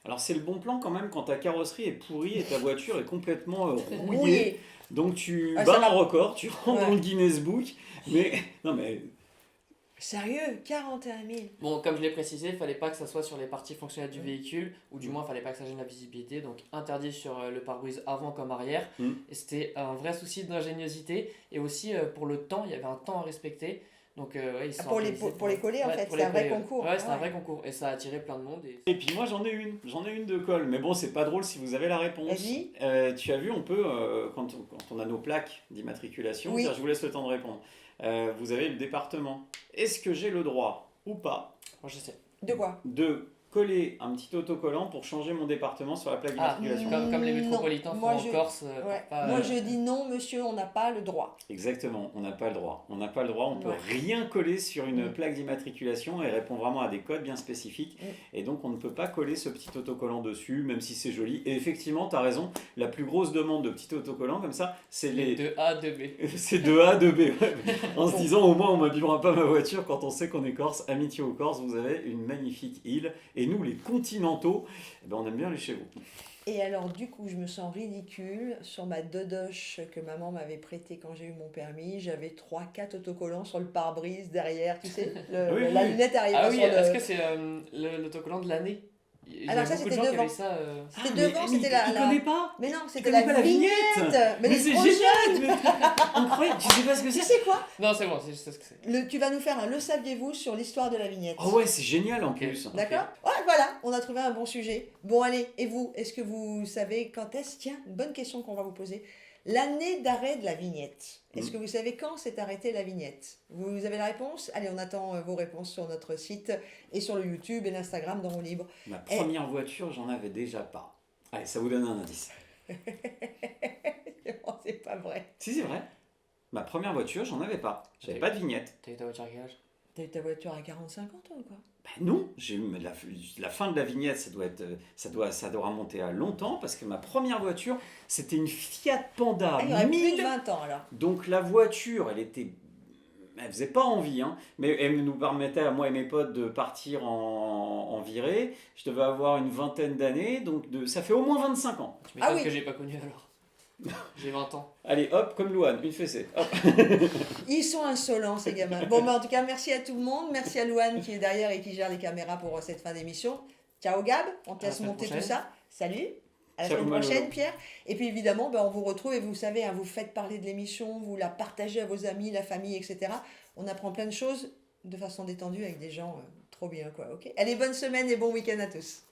[SPEAKER 2] Alors c'est le bon plan quand même quand ta carrosserie est pourrie et ta voiture est complètement rouillée.
[SPEAKER 1] Rouillé.
[SPEAKER 2] Donc tu
[SPEAKER 1] Ah,
[SPEAKER 2] bats
[SPEAKER 1] ça va.
[SPEAKER 2] un record, tu rentres dans
[SPEAKER 1] Ouais.
[SPEAKER 2] le Guinness Book. Mais non mais
[SPEAKER 1] Sérieux, 41 000.
[SPEAKER 6] Bon, comme je l'ai précisé, il fallait pas que ça soit sur les parties fonctionnelles du véhicule, ou du moins, il fallait pas que ça gêne la visibilité, donc interdit sur le pare-brise avant comme arrière.
[SPEAKER 2] Mm.
[SPEAKER 6] Et c'était un vrai souci d'ingéniosité, et aussi pour le temps, il y avait un temps à respecter. Donc, ouais, ils se sont
[SPEAKER 1] Pour les-
[SPEAKER 6] organisés
[SPEAKER 1] pour les coller, en fait,
[SPEAKER 6] pour
[SPEAKER 1] c'était
[SPEAKER 6] les
[SPEAKER 1] un vrai
[SPEAKER 6] coller, ouais.
[SPEAKER 1] concours.
[SPEAKER 6] Ouais, c'était un
[SPEAKER 1] Ouais.
[SPEAKER 6] vrai concours, et ça a attiré plein de monde.
[SPEAKER 2] et puis moi j'en ai une de colle. Mais bon c'est pas drôle si vous avez la réponse.
[SPEAKER 1] Vas-y.
[SPEAKER 2] Tu as vu on peut quand on a nos plaques d'immatriculation.
[SPEAKER 1] Oui.
[SPEAKER 2] Tiens, je vous laisse le temps de répondre. Vous avez le département. Est-ce que j'ai le droit ou pas
[SPEAKER 6] Moi, je sais.
[SPEAKER 1] De quoi?
[SPEAKER 2] de coller un petit autocollant pour changer mon département sur la plaque
[SPEAKER 6] Ah,
[SPEAKER 2] d'immatriculation?
[SPEAKER 6] comme les
[SPEAKER 1] Non,
[SPEAKER 6] métropolitains font
[SPEAKER 1] moi,
[SPEAKER 6] en
[SPEAKER 1] je-
[SPEAKER 6] Corse.
[SPEAKER 1] Ouais.
[SPEAKER 6] pour pas,
[SPEAKER 1] Moi, je dis non, monsieur, on n'a pas le droit.
[SPEAKER 2] Exactement, on n'a pas le droit. On n'a pas le droit, on peut
[SPEAKER 1] Ouais.
[SPEAKER 2] rien coller sur une
[SPEAKER 1] Mm.
[SPEAKER 2] plaque d'immatriculation et répond vraiment à des codes bien spécifiques.
[SPEAKER 1] Mm.
[SPEAKER 2] Et donc on ne peut pas coller ce petit autocollant dessus, même si c'est joli. Et effectivement, tu as raison, la plus grosse demande de petits autocollants comme ça, c'est
[SPEAKER 6] les
[SPEAKER 2] les...
[SPEAKER 6] 2A, 2B.
[SPEAKER 2] C'est de A, de B. Ouais. En se disant au moins on m'abîmera pas ma voiture quand on sait qu'on est Corse. Amitié aux Corses, vous avez une magnifique île. Et nous, les continentaux, eh ben, on aime bien aller chez vous.
[SPEAKER 1] Et alors, du coup, je me sens ridicule. Sur ma dodoche que maman m'avait prêtée quand j'ai eu mon permis, j'avais 3-4 autocollants sur le pare-brise derrière, tu sais,
[SPEAKER 2] Oui,
[SPEAKER 1] la
[SPEAKER 2] oui.
[SPEAKER 1] lunette arrière
[SPEAKER 6] Ah oui,
[SPEAKER 1] sur le...
[SPEAKER 6] est-ce que c'est l'autocollant de l'année? Il y a
[SPEAKER 1] Alors ça,
[SPEAKER 6] beaucoup de
[SPEAKER 1] c'était
[SPEAKER 6] gens qui
[SPEAKER 1] devant.
[SPEAKER 6] avaient ça.
[SPEAKER 1] C'était
[SPEAKER 2] mais-
[SPEAKER 1] devant,
[SPEAKER 2] mais
[SPEAKER 1] c'était
[SPEAKER 2] il
[SPEAKER 1] la...
[SPEAKER 2] connaît pas.
[SPEAKER 1] Mais non,
[SPEAKER 2] Il
[SPEAKER 1] c'était
[SPEAKER 2] connaît
[SPEAKER 1] la
[SPEAKER 2] pas la
[SPEAKER 1] vignette.
[SPEAKER 2] vignette.
[SPEAKER 1] Mais,
[SPEAKER 2] Mais
[SPEAKER 1] les
[SPEAKER 2] c'est
[SPEAKER 1] projets.
[SPEAKER 2] génial. Incroyable. Tu sais pas ce que
[SPEAKER 1] Tu
[SPEAKER 2] c'est?
[SPEAKER 1] sais quoi?
[SPEAKER 6] Non, c'est bon, je sais ce que c'est.
[SPEAKER 1] Tu vas nous faire un le saviez-vous sur l'histoire de la vignette.
[SPEAKER 2] Oh ouais, c'est génial en
[SPEAKER 6] Ok.
[SPEAKER 2] plus.
[SPEAKER 1] D'accord? Ouais, voilà, on a trouvé un bon sujet. Bon, allez, et vous, est-ce que vous savez quand est-ce... Tiens, une bonne question qu'on va vous poser. L'année d'arrêt de la vignette. Est-ce que vous savez quand s'est arrêtée la vignette? Vous avez la réponse? Allez, on attend vos réponses sur notre site et sur le YouTube et l'Instagram dans Roue Libre.
[SPEAKER 2] Ma première voiture, j'en avais déjà pas. Allez, ça vous donne un indice.
[SPEAKER 1] Oh, c'est pas vrai.
[SPEAKER 2] Si, c'est vrai. Ma première voiture, j'en avais pas. J'avais pas de vignette.
[SPEAKER 6] T'as eu ta voiture à quel âge?
[SPEAKER 1] T'as eu ta voiture à 45 ans, toi, ou quoi?
[SPEAKER 2] Ben non, j'ai eu la fin de la vignette, ça doit remonter à longtemps parce que ma première voiture, c'était une Fiat Panda
[SPEAKER 1] Ah, il y aurait plus
[SPEAKER 2] 1000.
[SPEAKER 1] de 20 ans, alors.
[SPEAKER 2] Donc la voiture, elle faisait pas envie, hein, mais elle nous permettait à moi et mes potes de partir en virée. Je devais avoir une vingtaine d'années, donc ça fait au moins 25 ans.
[SPEAKER 6] Tu m'étonnes
[SPEAKER 1] Ah oui.
[SPEAKER 6] que j'ai pas connu alors. J'ai 20 ans.
[SPEAKER 2] Allez, hop, comme Louane, une fessée. Hop.
[SPEAKER 1] Ils sont insolents, ces gamins. Bon, en tout cas, merci à tout le monde. Merci à Louane qui est derrière et qui gère les caméras pour cette fin d'émission. Ciao Gab, on te
[SPEAKER 6] À la
[SPEAKER 1] laisse
[SPEAKER 6] semaine
[SPEAKER 1] monter tout
[SPEAKER 6] prochaine.
[SPEAKER 1] ça. Salut. À la
[SPEAKER 2] Ciao,
[SPEAKER 1] semaine
[SPEAKER 2] Manolo.
[SPEAKER 1] prochaine, Pierre. Et puis évidemment, on vous retrouve et vous savez, hein, vous faites parler de l'émission, vous la partagez à vos amis, la famille, etc. On apprend plein de choses de façon détendue avec des gens trop bien, quoi. Ok. Allez, bonne semaine et bon week-end à tous.